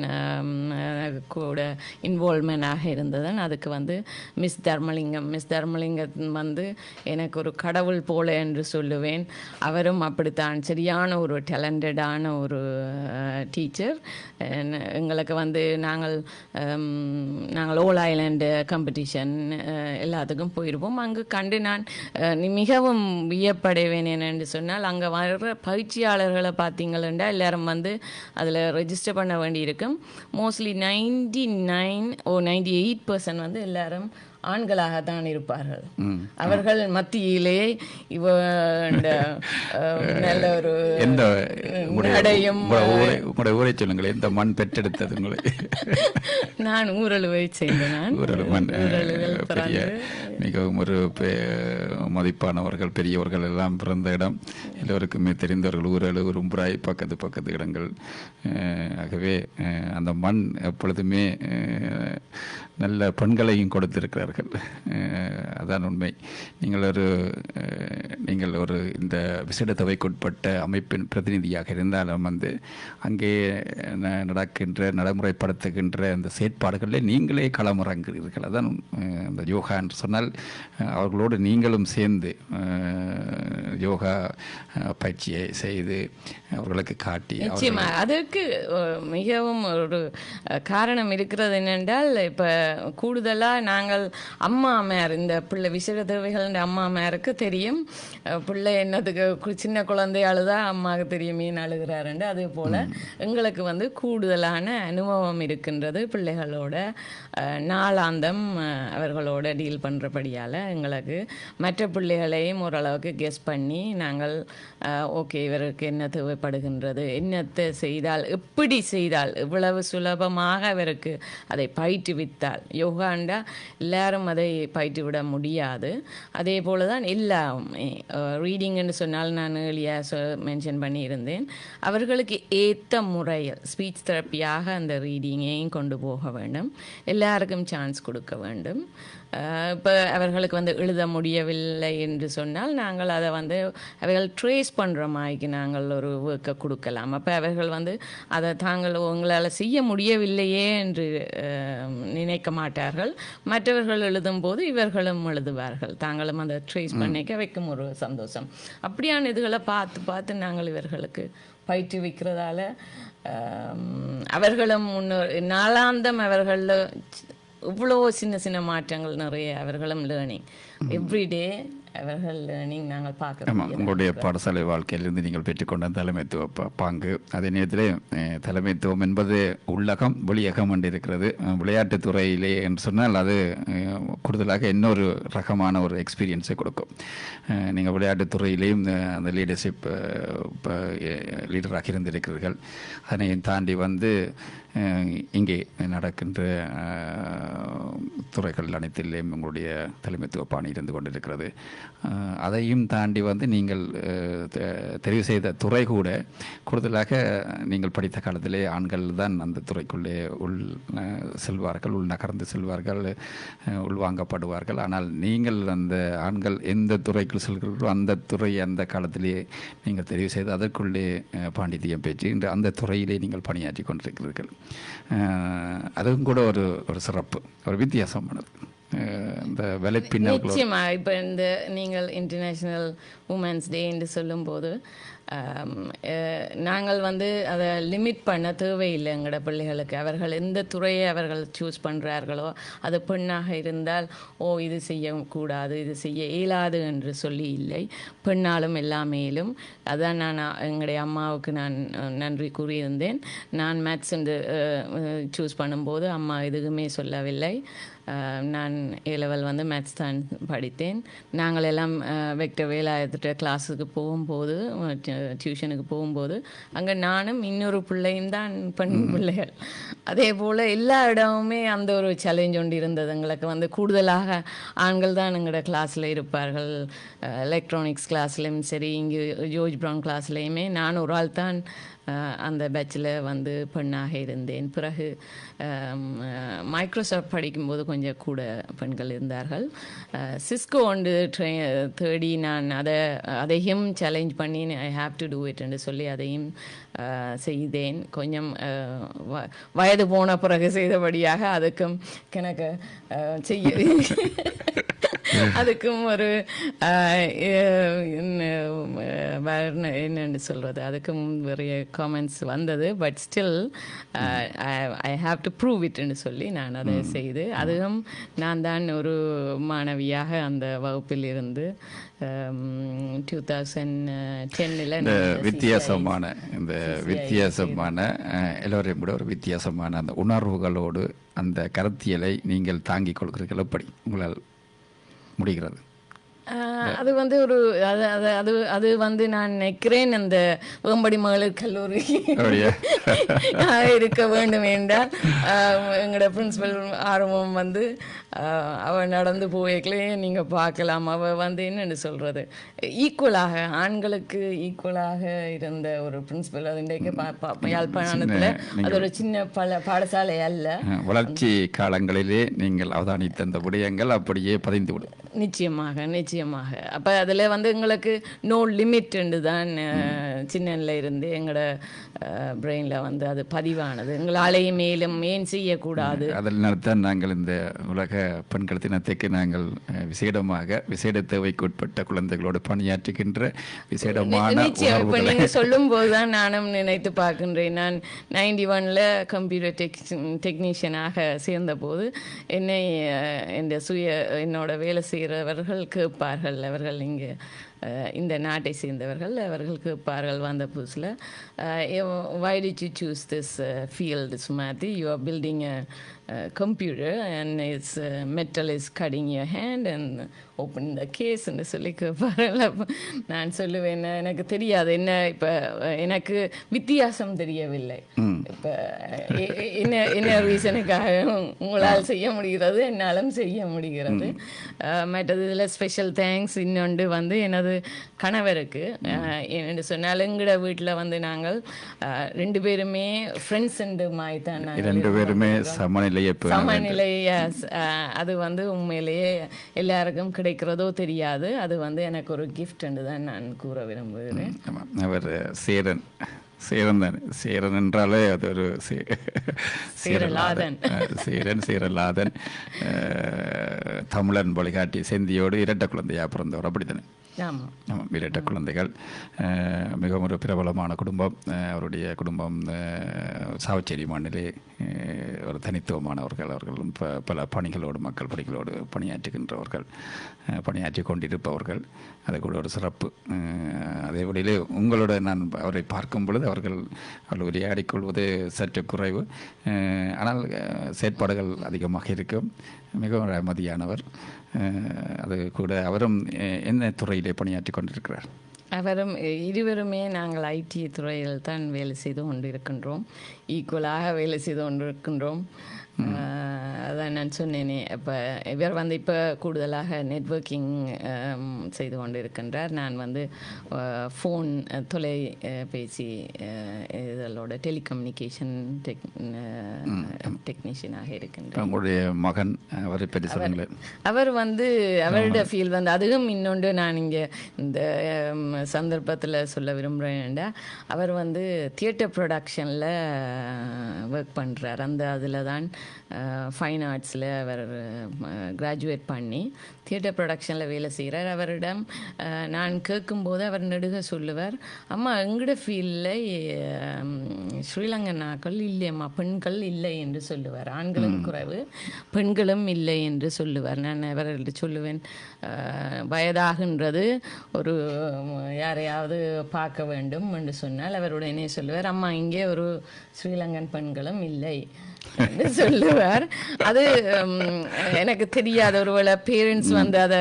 எனக்கு கூட இன்வால்மெண்டாக இருந்ததன். அதுக்கு வந்து மிஸ் தர்மலிங்கம் வந்து எனக்கு ஒரு கடவுள் போல என்று சொல்லுவேன். அவரும் அப்படித்தான், சரியான ஒரு டேலண்டடான ஒரு டீச்சர். எங்களுக்கு வந்து நாங்கள் ஓல் ஐலாண்டு காம்படிஷன் எல்லாத்துக்கும் போயிருப்போம். அங்கு கண்டு நான் மிகவும் வியப்படைவேன். என்னென்று சொன்னால், அங்கே வர்ற பயிற்சியாளர்களை பார்த்தீங்களா எல்லாரும் வந்து அதில் ரெஜிஸ்டர் பண்ண வேண்டியிருக்கும். மோஸ்ட்லி 98% வந்து எல்லாரும் ஆண்களாகத்தான் இருப்பார்கள். அவர்கள் மத்தியிலே நல்ல ஒரு நடையும். உங்களுடைய ஊரை சொல்லுங்களேன், இந்த மண் பெற்றெடுத்தது உங்களை? நான் ஊரலுவை சேர்ந்தேன். மிகவும் ஒரு மதிப்பானவர்கள், பெரியவர்கள் எல்லாம் பிறந்த இடம், எல்லோருக்குமே தெரிந்தவர்கள். ஊரலு, உரும்புராய், பக்கத்து இடங்கள். ஆகவே அந்த மண் எப்பொழுதுமே நல்ல பெண்களையும் கொடுத்திருக்கிறார்கள். அதான் உண்மை. நீங்கள் ஒரு இந்த விசேட தொகைக்குட்பட்ட அமைப்பின் பிரதிநிதியாக இருந்தாலும் வந்து அங்கே நடக்கின்ற நடைமுறைப்படுத்துகின்ற அந்த செயற்பாடுகளில் நீங்களே களமிறங்குகிறீர்கள். அதான் அந்த யோகா என்று சொன்னால் அவர்களோடு நீங்களும் சேர்ந்து யோகா பயிற்சியை செய்து அவர்களுக்கு காட்டி. நிச்சயமாக அதற்கு மிகவும் ஒரு காரணம் இருக்கிறது. என்னென்றால், இப்போ கூடுதலாக நாங்கள் அம்மாமார், இந்த பிள்ளை விசேட தேவைகள் அம்மாமாருக்கு தெரியும் பிள்ளை என்னதுக்கு சின்ன குழந்தை அழுதா அம்மாவுக்கு தெரியும் மீன் அழுகிறாருண்டு. அதே போல் எங்களுக்கு வந்து கூடுதலான அனுபவம் இருக்கின்றது பிள்ளைகளோட. நாளாந்தம் அவர்களோட டீல் பண்ணுறபடியால் எங்களுக்கு மற்ற பிள்ளைகளையும் ஓரளவுக்கு கெஸ் பண்ணி நாங்கள் ஓகே இவருக்கு என்ன தேவைப்படுகின்றது, என்னத்தை செய்தால், எப்படி செய்தால், இவ்வளவு சுலபமாக அவருக்கு அதை பயிற்றுவித்தால். யோகாண்டா எல்லாரும் அதை பயிற்றுவிட முடியாது. அதே போல தான் எல்லாமே ரீடிங்னு சொன்னால் நான் மென்ஷன் பண்ணியிருந்தேன். அவர்களுக்கு ஏற்ற முறையில் ஸ்பீச் தெரப்பியாக அந்த ரீடிங்கையும் கொண்டு போக வேண்டும். எல்லாருக்கும் சான்ஸ் கொடுக்க வேண்டும். இப்போ அவர்களுக்கு வந்து எழுத முடியவில்லை என்று சொன்னால் நாங்கள் அதை வந்து அவர்கள் ட்ரேஸ் பண்ணுற மாதிரிக்கு நாங்கள் ஒரு ஒர்க்கை கொடுக்கலாம். அப்போ அவர்கள் வந்து அதை தாங்கள் உங்களால் செய்ய முடியவில்லையே என்று நினைக்க மாட்டார்கள். மற்றவர்கள் எழுதும்போது இவர்களும் எழுதுவார்கள். தாங்களும் அந்த ட்ரேஸ் பண்ணிக்க வைக்கும் ஒரு சந்தோஷம். அப்படியான இதுகளை பார்த்து நாங்கள் இவர்களுக்கு பயிற்றுவிக்கிறதால அவர்களும் நாளாந்தம் அவர்கள் இவ்வளோ சின்ன மாற்றங்கள் நிறைய அவர்களும் லேர்னிங் எவ்ரிடே அவர்கள் லேர்னிங் நாங்கள் பார்க்குறோம். உங்களுடைய பாடசாலை வாழ்க்கையிலிருந்து நீங்கள் பெற்றுக்கொண்ட தலைமைத்துவ பாங்கு, அதே நேரத்தில் தலைமைத்துவம் என்பது உள்ளகம் வெளியகம் என்று இருக்கிறது. விளையாட்டுத்துறையிலே என்று சொன்னால் அது கூடுதலாக இன்னொரு ரகமான ஒரு எக்ஸ்பீரியன்ஸை கொடுக்கும். நீங்கள் விளையாட்டுத்துறையிலேயும் அந்த லீடர்ஷிப் லீடராக இருந்திருக்கிறீர்கள். அதனையும் தாண்டி வந்து இங்கே நடக்கின்ற துறைகள் அனைத்திலேயும் உங்களுடைய தலைமைத்துவ பாணி இருந்து கொண்டிருக்கிறது. அதையும் தாண்டி வந்து நீங்கள் தெரிவு செய்த துறை கூட கூடுதலாக நீங்கள் படித்த காலத்திலே ஆண்கள் தான் அந்த துறைக்குள்ளே செல்வார்கள், நகர்ந்து செல்வார்கள், உள்வாங்கப்படுவார்கள். ஆனால் நீங்கள் அந்த ஆண்கள் எந்த துறைக்குள் செல்கிறீர்களோ அந்த துறை அந்த காலத்திலே நீங்கள் தெரிவு செய்து அதற்குள்ளே பாண்டித்தியம் பெற்று இன்று அந்த துறையிலே நீங்கள் பணியாற்றி கொண்டிருக்கிறீர்கள். அதுவும் கூட ஒரு சிறப்பு, ஒரு வித்தியாசமானது. இந்த வலைப்பின்னல் நிச்சயமாக. இப்போ இந்த நீங்கள் இன்டர்நேஷ்னல் உமன்ஸ் டே என்று சொல்லும்போது நாங்கள் வந்து அதை லிமிட் பண்ண தேவையில்லை எங்களோட பிள்ளைகளுக்கு. அவர்கள் எந்த துறையை அவர்கள் சூஸ் பண்ணுறார்களோ, அது பெண்ணாக இருந்தால் இது செய்யக்கூடாது, இது செய்ய இயலாது என்று சொல்லி இல்லை. பெண்ணாலும் எல்லாமேலும். அதான் நான் எங்களுடைய அம்மாவுக்கு நான் நன்றி கூறியிருந்தேன். நான் மேத்ஸ் சூஸ் பண்ணும்போது அம்மா எதுவுமே சொல்லவில்லை. நான் A-level வந்து மேத்ஸ் தான் படித்தேன். நாங்கள் எல்லாம் வெக்டர் வேலாயத்திட்ட கிளாஸுக்கு போகும்போது, டியூஷனுக்கு போகும்போது அங்கே நானும் இன்னொரு பிள்ளையும் தான் பெண் பிள்ளைகள். அதே போல் எல்லா இடமுமே அந்த ஒரு சேலஞ்ச் ஒன்று இருந்தது. எங்களுக்கு வந்து கூடுதலாக ஆண்கள் தான் எங்களோட கிளாஸில் இருப்பார்கள். எலக்ட்ரானிக்ஸ் கிளாஸ்லேயும் சரி, இங்கே ஜோர்ஜ் ப்ரவுன் கிளாஸ்லேயுமே நான் ஒரு ஆள் தான் அந்த பேட்சில் வந்து பெண்ணாக இருந்தேன். பிறகு மைக்ரோசாஃப்ட் படிக்கும்போது கொஞ்சம் கூட பெண்கள் இருந்தார்கள். சிஸ்கோ ஒன்று தேடி நான் அதையும் சேலஞ்ச் பண்ணி ஐ ஹாவ் டு டூ இட் என்று சொல்லி அதையும் செய்தேன். கொஞ்சம் வயது போன பிறகு செய்தபடியாக அதுக்கும் கணக்கு செய்ய அதுக்கும் ஒரு என்னென்னு சொல்கிறது, அதுக்கும் நிறைய காமெண்ட்ஸ் வந்தது. But still I have to prove இட்னு சொல்லி நான் அதை செய்து, அதுவும் நான் தான் ஒரு மாணவியாக அந்த வகுப்பில் இருந்து 2010 இந்த வித்தியாசமான எல்லோரையும் கூட ஒரு வித்தியாசமான அந்த உணர்வுகளோடு அந்த கருத்தியலை நீங்கள் தாங்கிக் கொள்கிறீர்கள். எப்படி உங்களால் முடிகிறது? அது வந்து ஒரு அது அது அது அது வந்து நான் நினைக்கிறேன் அந்த வேம்படி மகளிர் கல்லூரி இருக்க வேண்டும் என்றால் எங்களோட பிரின்சிபல் ஆர்வம் வந்து அவள் நடந்து போய்க்கலே நீங்கள் பார்க்கலாம். அவள் வந்து என்னென்னு சொல்கிறது, ஈக்குவலாக ஆண்களுக்கு ஈக்குவலாக இருந்த ஒரு பிரின்சிபல். அது இன்றைக்கு யாழ்ப்பாணத்தில் அது ஒரு சின்ன பாடசாலை அல்ல. வளர்ச்சி காலங்களிலே நீங்கள் அவதானித்த அந்த விடயங்கள் அப்படியே பதிந்து விடும். நிச்சயமாக. அப்போ அதில் வந்து எங்களுக்கு நோ லிமிட்ண்டு தான் சின்னனில் இருந்து எங்களோட பிரெயினில் வந்து அது பதிவானது. எங்களாலேயே மேலும் ஏன் செய்யக்கூடாது. அதனால்தான் நாங்கள் இந்த உலக பெண்கள் தினத்துக்கு நாங்கள் விசேட தேவைக்கு உட்பட்ட குழந்தைகளோடு பணியாற்றுகின்ற விசேடமான இப்போ நீங்கள் சொல்லும் போது தான் நானும் நினைத்து பார்க்கின்றேன். நான் 91 கம்ப்யூட்டர் டெக்னீஷியனாக சேர்ந்தபோது என்னோட வேலை செய்கிறவர்கள் கேட்பார்கள், அவர்கள் இங்கே இந்த நாட்டை சேர்ந்தவர்கள், அவர்கள் கேட்பார்கள் வந்த புதுசில், why did you choose this field, Sumathi? You are building a computer and its metal is cutting your hand and opening the case என்று சொல்லி கேட்பார்கள். நான் சொல்லுவேன், எனக்கு தெரியாது என்ன, இப்போ எனக்கு வித்தியாசம் தெரியவில்லை. இப்போ என்ன ரீசனுக்காக உங்களால் செய்ய முடிகிறது, என்னாலும் செய்ய முடிகிறது. மற்றது இதில் ஸ்பெஷல் தேங்க்ஸ் இன்னொன்று வந்து எனது கணவருக்கு. என்று சொன்னால் எங்களோட வீட்டில் வந்து நாங்கள் 2 பேருமே ஃப்ரெண்ட்ஸ் மாதிரி தான், நாங்கள் 2 பேருமே சமநிலை. அது வந்து உண்மையிலேயே எல்லாருக்கும் கிடைக்கிறதோ தெரியாது. அது வந்து எனக்கு ஒரு கிஃப்ட் என்று தான் நான் கூற விரும்புகிறேன். அவர் சேரன் என்றாலே அது ஒரு சேரலாதன் தமிழன் வழிகாட்டி செந்தியோடு இரட்டை குழந்தையாக பிறந்தவர். அப்படித்தானே? ஆமாம், இரட்டை குழந்தைகள். மிகவும் ஒரு பிரபலமான குடும்பம். அவருடைய குடும்பம் சாவச்சேரி மண்ணிலே ஒரு தனித்துவமானவர்கள். அவர்களும் பல பணிகளோடு, மக்கள் பணிகளோடு பணியாற்றுகின்றவர்கள், பணியாற்றி கொண்டிருப்பவர்கள். அது கூட ஒரு சிறப்பு. அதே வழியிலே உங்களோட நான் அவரை பார்க்கும் பொழுது அவர்கள் உரையாடிக்கொள்வது சற்று குறைவு, ஆனால் செயற்பாடுகள் அதிகமாக இருக்கும். மிகவும் அமைதியானவர். அது கூட அவரும் என்ன துறையிலே பணியாற்றி கொண்டிருக்கிறார்? அவரும் இருவருமே நாங்கள் ஐடி துறையில் தான் வேலை செய்து கொண்டிருக்கின்றோம். ஈக்குவலாக வேலை செய்து கொண்டிருக்கின்றோம். அதான் நான் சொன்னேனே. இப்போ இவர் வந்து இப்போ கூடுதலாக நெட்வொர்க்கிங் செய்து கொண்டு இருக்கின்றார். நான் வந்து ஃபோன் தொலைபேசி இதழோட டெலிகம்யூனிகேஷன் டெக்னீஷியனாக இருக்கின்றார். உங்களுடைய மகன் அவரை பற்றி சொல்லுங்களேன். அவர் வந்து அவருடைய ஃபீல் வந்து அதுவும் இன்னொன்று நான் இங்கே இந்த சந்தர்ப்பத்தில் சொல்ல விரும்புகிறேன்டா, அவர் வந்து தியேட்டர் ப்ரொடக்ஷனில் ஒர்க் பண்ணுறார். அதில் தான் ஃபைன் ஆர்ட்ஸில் அவர் கிராஜுவேட் பண்ணி தியேட்டர் ப்ரொடக்ஷனில் வேலை செய்கிறார். அவரிடம் நான் கேட்கும்போது அவர் நெடுக சொல்லுவார், அம்மா எங்களோட ஃபீல்டில் ஸ்ரீலங்கனாக்கள் இல்லையம்மா, பெண்கள் இல்லை என்று சொல்லுவார். ஆண்களும் குறைவு, பெண்களும் இல்லை என்று சொல்லுவார். நான் அவர்கிட்ட சொல்லுவேன், வயதாகின்றது, ஒரு யாரையாவது பார்க்க வேண்டும் என்று சொன்னால் அவர் உடனே சொல்லுவார், அம்மா இங்கே ஒரு ஸ்ரீலங்கன் பெண்களும் இல்லை என்று சொல்லுவார். அது எனக்கு தெரியாது, ஒருவேளை பேரண்ட்ஸ் வந்து அதை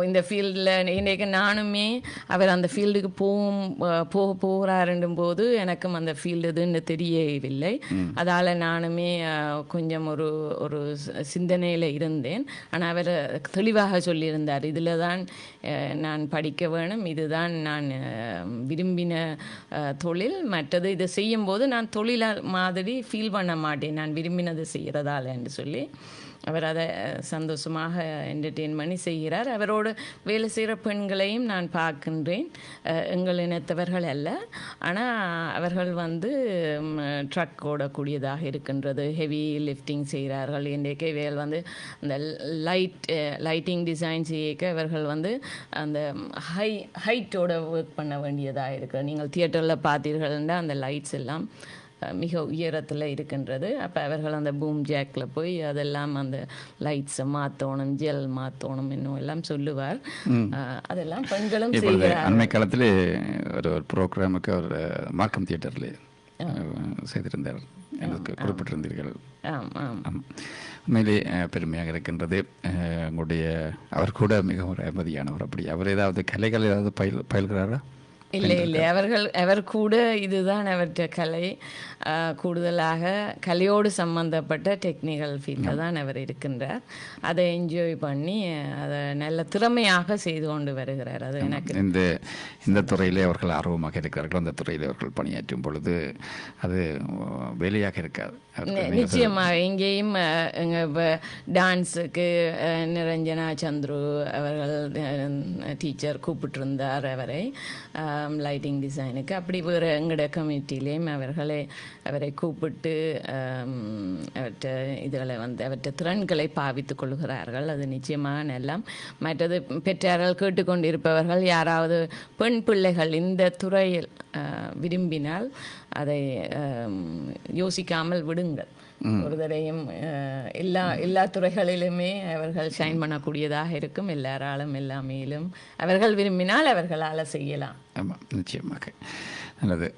இந்த ஃபீல்டில் இன்றைக்கு நானுமே அவர் அந்த ஃபீல்டுக்கு போகிறாருண்டும் போது எனக்கும் அந்த ஃபீல்டு இதுன்னு தெரியவில்லை. அதால் நானுமே கொஞ்சம் ஒரு சிந்தனையில் இருந்தேன். ஆனால் அவர் தெளிவாக சொல்லியிருந்தார், இதில் தான் நான் படிக்க வேணும், இதுதான் நான் விரும்பின தொழில், மற்றது இதை செய்யும்போது நான் தொழிலாளர் மாதிரி ஃபீல் பண்ண மாட்டேன், நான் நான் விரும்பினது செய்கிறதால என்று சொல்லி அவர் அதை சந்தோஷமாக என்டர்டெயின் பண்ணி செய்கிறார். அவரோடு வேலை செய்கிற பெண்களையும் நான் பார்க்கின்றேன். எங்கள் இனத்தவர்கள் அல்ல, ஆனால் அவர்கள் வந்து ட்ரக் ஓடக்கூடியதாக இருக்கின்றது, ஹெவி லிஃப்டிங் செய்கிறார்கள். இன்றைக்கு இவைகள் வந்து அந்த லைட்டிங் டிசைன் செய்ய அவர்கள் வந்து அந்த ஹைட்டோட ஒர்க் பண்ண வேண்டியதாக இருக்குது. நீங்கள் தியேட்டரில் பார்த்தீர்கள்னா அந்த லைட்ஸ் எல்லாம் மிக உயரத்தில் இருக்கின்றது. அப்போ அவர்கள் அந்த பூம் ஜாக்கில் போய் அதெல்லாம் அந்த லைட்ஸை மாற்றணும், ஜெல் மாற்றணும் இன்னும் எல்லாம் சொல்லுவார். அதெல்லாம் பெண்களும் செய்கிறார். அண்மை காலத்தில் ஒரு ப்ரோக்ராமுக்கு அவர் மார்க்கம் தியேட்டரில் செய்திருந்தார், எனக்கு குறிப்பிட்டிருந்தீர்கள். உண்மையிலே பெருமையாக இருக்கின்றது. உங்களுடைய அவர் கூட மிகவும் ஒரு அனுமதியானவர். அப்படி அவர் ஏதாவது கலைகள் ஏதாவது பயில்கிறாரா? இல்லை, அவர் கூட இதுதான் அவற்றை கலை. கூடுதலாக கலையோடு சம்பந்தப்பட்ட டெக்னிக்கல் ஃபீல்டில் தான் அவர் இருக்கின்றார். அதை என்ஜாய் பண்ணி அதை நல்ல திறமையாக செய்து கொண்டு வருகிறார். அது எனக்கு இந்த துறையிலே அவர்கள் ஆர்வமாக இருக்கிறார்கள். அந்த துறையில் அவர்கள் பணியாற்றும் பொழுது அது வேலையாக இருக்காது. நிச்சயமாக இங்கேயும் எங்கள் டான்ஸுக்கு நிரஞ்சனா சந்துரு அவர்கள் டீச்சர் கூப்பிட்டிருந்தார் அவரை லைட்டிங் டிசைனுக்கு. அப்படி வேறு எங்களோட கம்யூனிட்டிலேயும் அவரை கூப்பிட்டு அவற்றை திறன்களை பாவித்து கொள்கிறார்கள். அது நிச்சயமாக எல்லாம். மற்றது பெற்றார்கள் கேட்டுக்கொண்டிருப்பவர்கள் யாராவது பெண் பிள்ளைகள் இந்த துறையில் விரும்பினால் அதை யோசிக்காமல் விடுங்கள். ஒரு தடையும் எல்லா துறைகளிலுமே அவர்கள் ஷைன் பண்ணக்கூடியதாக இருக்கும். எல்லாராலும் எல்லாமேலும் அவர்கள் விரும்பினால் அவர்களால் செய்யலாம். ஆமாம், நிச்சயமாக. நல்லது.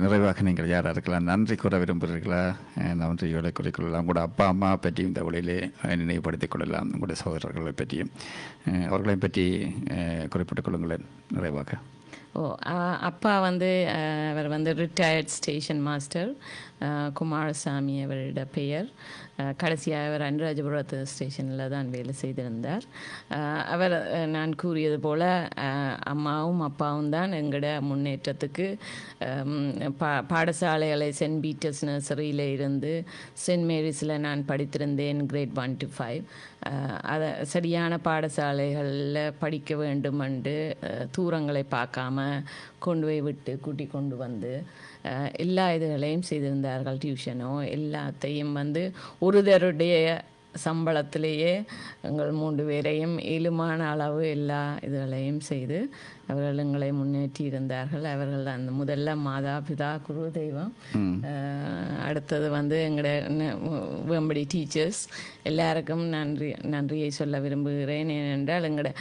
நிறைவாக நீங்கள் யாராக இருக்கலாம் நன்றி கூற விரும்புகிறீர்களா? நன்றியோட குறிக்கொள்ளலாம். உங்களோட அப்பா அம்மா பற்றியும் இந்த வழியிலே நினைவுபடுத்திக் கொள்ளலாம். உங்களுடைய சகோதரர்களை பற்றியும் அவர்களை பற்றி குறிப்பிட்டுக் கொள்ளுங்களேன் நிறைவாக. அப்பா வந்து அவர் வந்து ரிட்டையர்ட் ஸ்டேஷன் மாஸ்டர் குமாரசாமி அவரோட பெயர். கடைசியாக அவர் அனுராஜபுரத்து ஸ்டேஷனில் தான் வேலை செய்திருந்தார். அவர் நான் கூறியது போல் அம்மாவும் அப்பாவும் தான் எங்களோட முன்னேற்றத்துக்கு பாடசாலைகளை சென்ட் பீட்டர்ஸ் நர்சரியில் இருந்து சென்ட் மேரிஸில் நான் படித்திருந்தேன் கிரேட் 1 to 5. அதை சரியான பாடசாலைகளில் படிக்க வேண்டும் என்று தூரங்களை பார்க்காம கொண்டு போய் விட்டு கூட்டி கொண்டு வந்து எல்லா இதுகளையும் செய்திருந்தார்கள். டியூஷனோ எல்லாத்தையும் வந்து ஒருதருடைய சம்பளத்திலேயே எங்கள் 3 பேரையும் இயலுமான அளவு எல்லா இதுகளையும் செய்து அவர்கள் எங்களை முன்னேற்றி இருந்தார்கள். அவர்கள் அந்த முதல்ல மாதா பிதா குரு தெய்வம். அடுத்தது வந்து எங்களோட வேம்படி டீச்சர்ஸ் எல்லாருக்கும் நன்றியை சொல்ல விரும்புகிறேன். ஏனென்றால் எங்களோட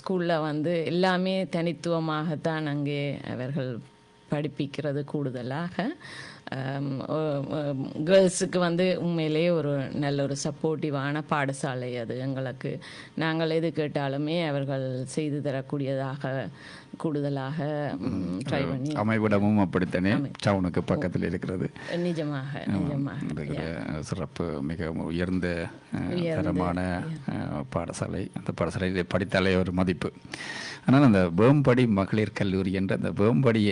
ஸ்கூலில் வந்து எல்லாமே தனித்துவமாகத்தான் அங்கே அவர்கள் படிப்பிக்கிறது. கூடுதலாக கேர்ள்ஸுக்கு வந்து உண்மையிலேயே ஒரு நல்ல ஒரு சப்போர்ட்டிவான பாடசாலை அது எங்களுக்கு. நாங்கள் எது கேட்டாலுமே அவர்கள் செய்து தரக்கூடியதாக கூடுதலாக ட்ரை பண்ணி. அமைவிடமும் அப்படித்தானே டவுனுக்கு பக்கத்தில் இருக்கிறது. நிஜமாக சிறப்பு. மிக உயர்ந்த தரமான பாடசாலை. அந்த பாடசாலையில் படித்தாலே ஒரு மதிப்பு. ஆனால் அந்த வேம்படி மகளிர் கல்லூரி என்ற அந்த வேம்படி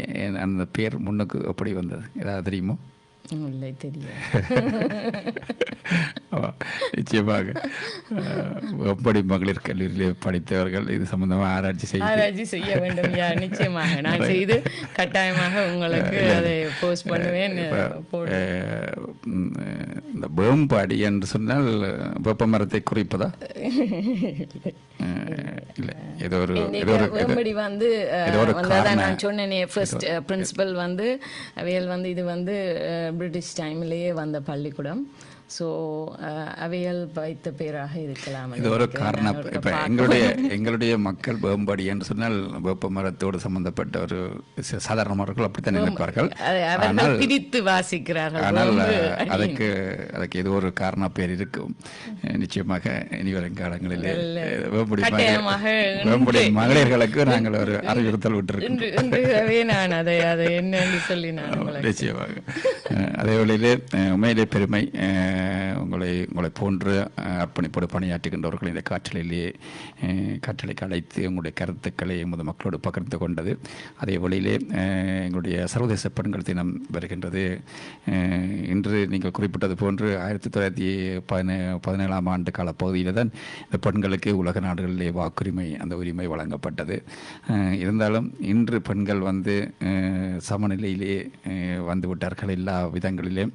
அந்த பேர் முன்னுக்கு எப்படி வந்தது ஏதாவது தெரியுமோ? இல்லை, தெரியும். நிச்சயமாக வேம்படி மகளிர் கல்லூரியில் படித்தவர்கள் இது சம்பந்தமாக ஆராய்ச்சி செய்ய வேண்டும். நிச்சயமாக நான் செய்து கட்டாயமாக உங்களுக்கு அதை போஸ்ட் பண்ணுவேன். இந்த வேம்பாடி என்று சொன்னால் வேப்ப மரத்தை குறிப்பதா? இல்லை, வேம்படி வந்து நான் சொன்னேனே ஃபர்ஸ்ட் பிரின்சிபல் வந்து அவையல் வந்து இது வந்து பிரிட்டிஷ் டைம்லேயே வந்த பள்ளிக்கூடம். ஸோ அவையல் வைத்த பேராக இருக்கலாம். இது ஒரு காரணம். இப்போ எங்களுடைய மக்கள் வேம்படி என்று சொன்னால் வேப்ப மரத்தோடு சம்பந்தப்பட்ட ஒரு சாதாரணமானவர்கள் அப்படித்தான் நினைப்பார்கள். ஆனால் பிரித்து வாசிக்கிறார்கள். ஆனால் அதுக்கு ஏதோ ஒரு காரண பேர் இருக்கும். நிச்சயமாக இனி வரும் காலங்களில் வேம்படி மகளிர்களுக்கு நாங்கள் ஒரு அறிவுறுத்தல் விட்டுருக்கோம். நான் அதை என்னன்னு சொல்லி நான் நிச்சயமாக அதே வழியிலே உண்மையிலே பெருமை. உங்களை போன்று அர்ப்பணிப்போடு பணியாற்றுகின்றவர்கள் இந்த காற்றலைக்கு அழைத்து உங்களுடைய கருத்துக்களை எமது மக்களோடு பகிர்ந்து கொண்டது. அதே வழியிலே எங்களுடைய சர்வதேச பெண்கள் தினம் வருகின்றது. இன்று நீங்கள் குறிப்பிட்டது போன்று 1917 ஆண்டு கால பகுதியில் தான் இந்த பெண்களுக்கு உலக நாடுகளிலே வாக்குரிமை அந்த உரிமை வழங்கப்பட்டது. இருந்தாலும் இன்று பெண்கள் சமநிலையிலே வந்துவிட்டார்கள். எல்லா விதங்களிலும்,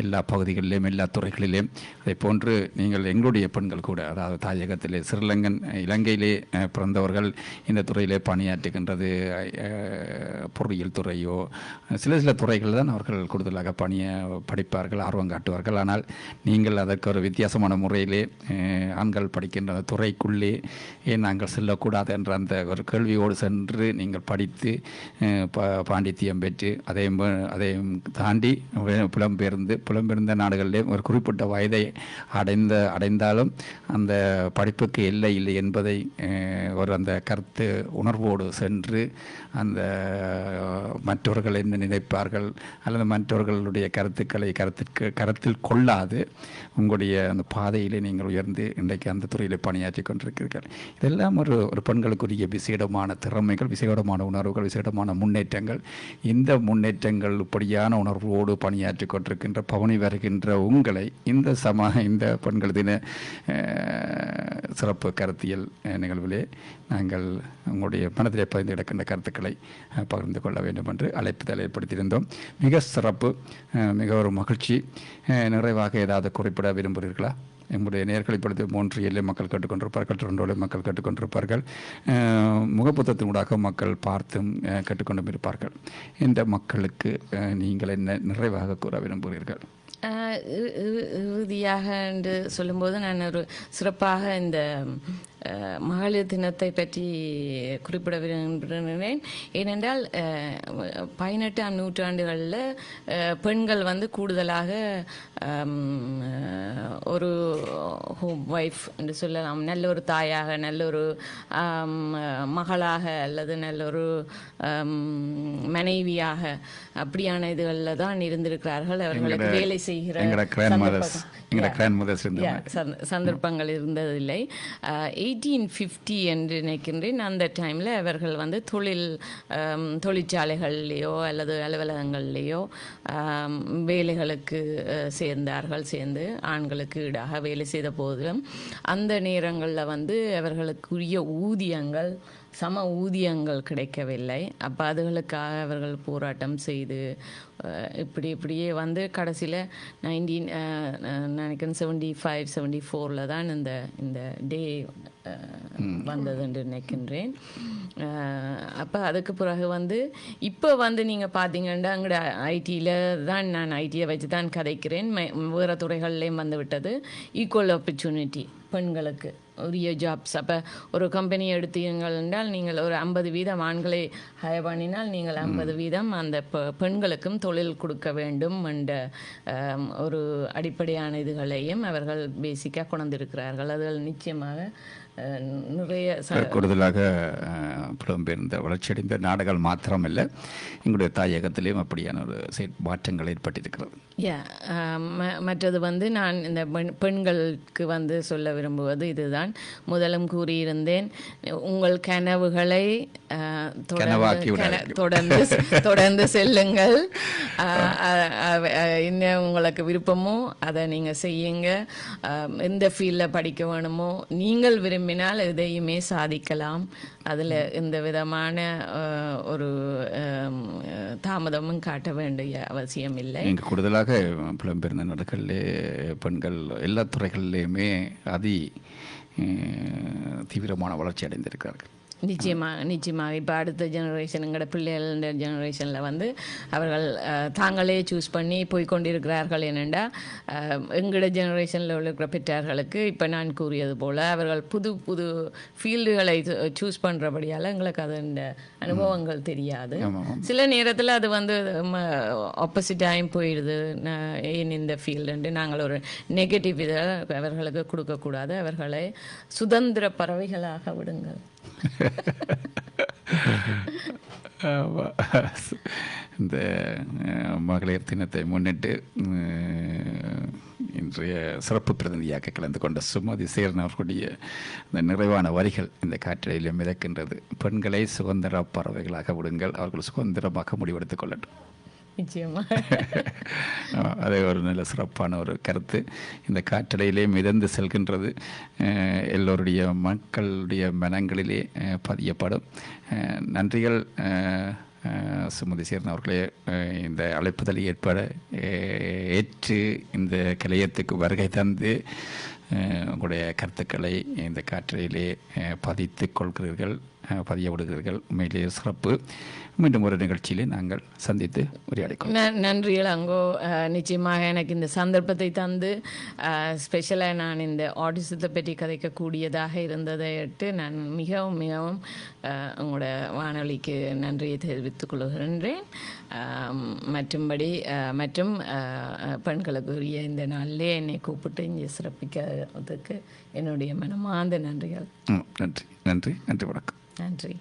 எல்லா பகுதிகளிலும், எல்லா துறைகளிலும். அதை போன்று நீங்கள் எங்களுடைய பெண்கள் கூட, அதாவது தாயகத்திலே இலங்கையிலே பிறந்தவர்கள் இந்த துறையிலே பணியாற்றுகின்றது. பொறியியல் துறையோ சில துறைகள் தான் அவர்கள் கூடுதலாக படிப்பார்கள், ஆர்வம் காட்டுவார்கள். ஆனால் நீங்கள் அதற்கு ஒரு வித்தியாசமான முறையிலே ஆண்கள் படிக்கின்ற துறைக்குள்ளே ஏன் நாங்கள் செல்லக்கூடாது என்ற அந்த ஒரு கேள்வியோடு சென்று நீங்கள் படித்து பாண்டித்தியம் பெற்று அதையும் தாண்டி புலம்பெயர்ந்த நாடுகளிலே ஒரு குறிப்பிட்ட வயதை அடைந்தாலும் அந்த படிப்புக்கு எல்லை இல்லை என்பதை அந்த கருத்து உணர்வோடு சென்று அந்த மற்றவர்கள் என்ன நினைப்பார்கள் அல்லது மற்றவர்களுடைய கருத்தில் கொள்ளாது உங்களுடைய அந்த பாதையிலே நீங்கள் உயர்ந்து இன்றைக்கு அந்த துறையில் பணியாற்றி கொண்டிருக்கிறீர்கள். இதெல்லாம் ஒரு பெண்களுக்குரிய விசேடமான திறமைகள், விசேடமான உணர்வுகள், விசேடமான முன்னேற்றங்கள். இந்த முன்னேற்றங்கள் இப்படியான உணர்வோடு பணியாற்றி கொண்டிருக்கின்ற பவனி வருகின்ற உங்களை இந்த பெண்கள் தின சிறப்பு கருத்தியல் நிகழ்விலே நாங்கள் உங்களுடைய மனதிலே பதிந்து கிடக்கின்ற கருத்துக்களை பகிர்ந்து கொள்ள வேண்டும் என்று அழைப்புதல் ஏற்படுத்தியிருந்தோம். மிக சிறப்பு, மிக ஒரு மகிழ்ச்சி. நிறைவாக ஏதாவது குறிப்பிட விரும்புகிறீர்களா? எங்களுடைய நேர்களை பொழுது 3 எல்லை மக்கள் கேட்டுக்கொண்டிருப்பார்கள், 2 மக்கள் கேட்டுக்கொண்டிருப்பார்கள், முகப்புத்தத்தினூடாக மக்கள் பார்த்தும் கேட்டுக்கொண்டும் இருப்பார்கள். இந்த மக்களுக்கு நீங்கள் என்ன நிறைவாக கூற விரும்புகிறீர்கள்? இறுதியாக என்று சொல்லும்போது நான் ஒரு சிறப்பாக இந்த மகளிர் தினத்தை பற்றி குறிப்பிட விரும்புகிறேன். ஏனென்றால் 18ஆம் நூற்றாண்டுகளில் பெண்கள் கூடுதலாக ஒரு ஹோம் ஒய்ஃப் என்று சொல்லலாம், நல்ல ஒரு தாயாக, நல்ல ஒரு மகளாக, அல்லது நல்ல ஒரு மனைவியாக, அப்படியான இதுகளில் தான் இருந்திருக்கிறார்கள். அவர்களுக்கு வேலை செய்கிற சந்தர்ப்பங்கள் இருந்ததில்லை. 1850 என்று நினைக்கின்றேன். அந்த டைமில் அவர்கள் தொழிற்சாலைகள்லேயோ அல்லது அலுவலகங்கள்லேயோ வேலைகளுக்கு சேர்ந்து ஆண்களுக்கு ஈடாக வேலை செய்த போதிலும் அந்த நேரங்களில் அவர்களுக்குரிய ஊதியங்கள், சம ஊதியங்கள் கிடைக்கவில்லை. அப்போ அதுகளுக்காக அவர்கள் போராட்டம் செய்து இப்படியே கடைசியில் 1975-74 தான் இந்த டே வந்தது என்று நினைக்கின்றேன். அப்போ அதுக்கு பிறகு இப்போ நீங்கள் பார்த்தீங்கன்னா அங்கே ஐடியில் தான், நான் ஐடியை வச்சு தான் கதைக்கிறேன், வேறு துறைகள்லேயும் விட்டது ஈக்குவல் ஆப்பர்ச்சுனிட்டி பெண்களுக்கு உரிய ஜாப்ஸ். அப்போ ஒரு கம்பெனி எடுத்தீங்கள் என்றால் நீங்கள் ஒரு 50% ஆண்களை ஹயர் பண்ணினால் நீங்கள் 50% அந்த பெண்களுக்கும் தொழில் கொடுக்க வேண்டும் என்ற ஒரு அடிப்படையான இதுகளையும் அவர்கள் பேசிக்காக கொண்டிருக்கிறார்கள். அதுகள் நிச்சயமாக நிறைய கூடுதலாக புலம்பெயர்ந்த வளர்ச்சியடைந்த நாடுகள் மாத்திரமல்ல, எங்களுடைய தாயகத்திலேயும் அப்படியான ஒரு மாற்றங்கள் ஏற்பட்டிருக்கிறது. மற்றது நான் இந்த பெண்களுக்கு சொல்ல விரும்புவது இதுதான். முதலும் கூறியிருந்தேன், உங்கள் கனவுகளை தொடர்ந்து செல்லுங்கள். என்ன உங்களுக்கு விருப்பமோ அதை நீங்கள் செய்யுங்க. எந்த ஃபீல்டில் படிக்க வேணுமோ நீங்கள் விரும்பினால் எதையுமே சாதிக்கலாம். அதில் எந்த விதமான ஒரு தாமதமும் காட்ட வேண்டிய அவசியம் இல்லை. இங்கு கூடுதலாக புலம்பெயர்ந்த நாடுகளிலே பெண்கள் எல்லா துறைகளிலேயுமே தீவிரமான வளர்ச்சி அடைந்திருக்கிறார்கள். நிச்சயமாக இப்போ அடுத்த ஜெனரேஷன், எங்களோட பிள்ளைகள ஜெனரேஷனில் அவர்கள் தாங்களே சூஸ் பண்ணி போய்கொண்டிருக்கிறார்கள். என்னென்னா எங்களோட ஜெனரேஷனில் இருக்கிற பெற்றார்களுக்கு இப்போ நான் கூறியது போல் அவர்கள் புது புது ஃபீல்டுகளை சூஸ் பண்ணுறபடியால் எங்களுக்கு அதன் அனுபவங்கள் தெரியாது. சில நேரத்தில் அது ஆப்போசிட்டாயும் போயிடுது. ஏன் இந்த ஃபீல்டுன்ட்டு நாங்கள் ஒரு நெகட்டிவ் இதை அவர்களுக்கு கொடுக்கக்கூடாது. அவர்களை சுதந்திர பறவைகளாக விடுங்கள். இந்த மகளிர் தினத்தை முன்னிட்டு இன்றைய சிறப்பு பிரதிநிதியாக கலந்து கொண்ட சுமதி சேரன் அவர்களுடைய இந்த நிறைவான வரிகள் இந்த காற்றலையில் மிதக்கின்றது. பெண்களை சுதந்திர பறவைகளாக விடுங்கள், அவர்கள் சுதந்திரமாக முடிவெடுத்துக் கொள்ளட்டும். நிச்சயமா அதே ஒரு நல்ல சிறப்பான ஒரு கருத்து இந்த காற்றலையிலே மிதந்து செல்கின்றது. எல்லோருடைய மக்களுடைய மனங்களிலே பதியப்படும். நன்றிகள் சுமதி சேரன் அவர்களே, இந்த அழைப்புதலை ஏற்று இந்த கலையத்துக்கு வருகை தந்து உங்களுடைய கருத்துக்களை இந்த காற்றலையிலே பதித்து கொள்கிறீர்கள், பதிய விடுகிறீர்கள். உண்மையிலேயே சிறப்பு. மீண்டும் ஒரு நிகழ்ச்சியிலே நாங்கள் சந்தித்து உரையாடிக்கொள்வோம். நன்றிகள் அங்கோ. நிச்சயமாக எனக்கு இந்த சந்தர்ப்பத்தை தந்து ஸ்பெஷலாக நான் இந்த ஆட்டிசத்தை பற்றி கதைக்கக்கூடியதாக இருந்ததையிட்டு நான் மிகவும் மிகவும் உங்களோட வானொலிக்கு நன்றியை தெரிவித்துக் கொள்கின்றேன். மற்றும் பெண்களுக்குரிய இந்த நாளிலே என்னை கூப்பிட்டு இங்கே சிறப்பிக்கிறதுக்கு என்னுடைய மனமார்ந்த நன்றிகள். நன்றி நன்றி நன்றி வணக்கம். நன்றி.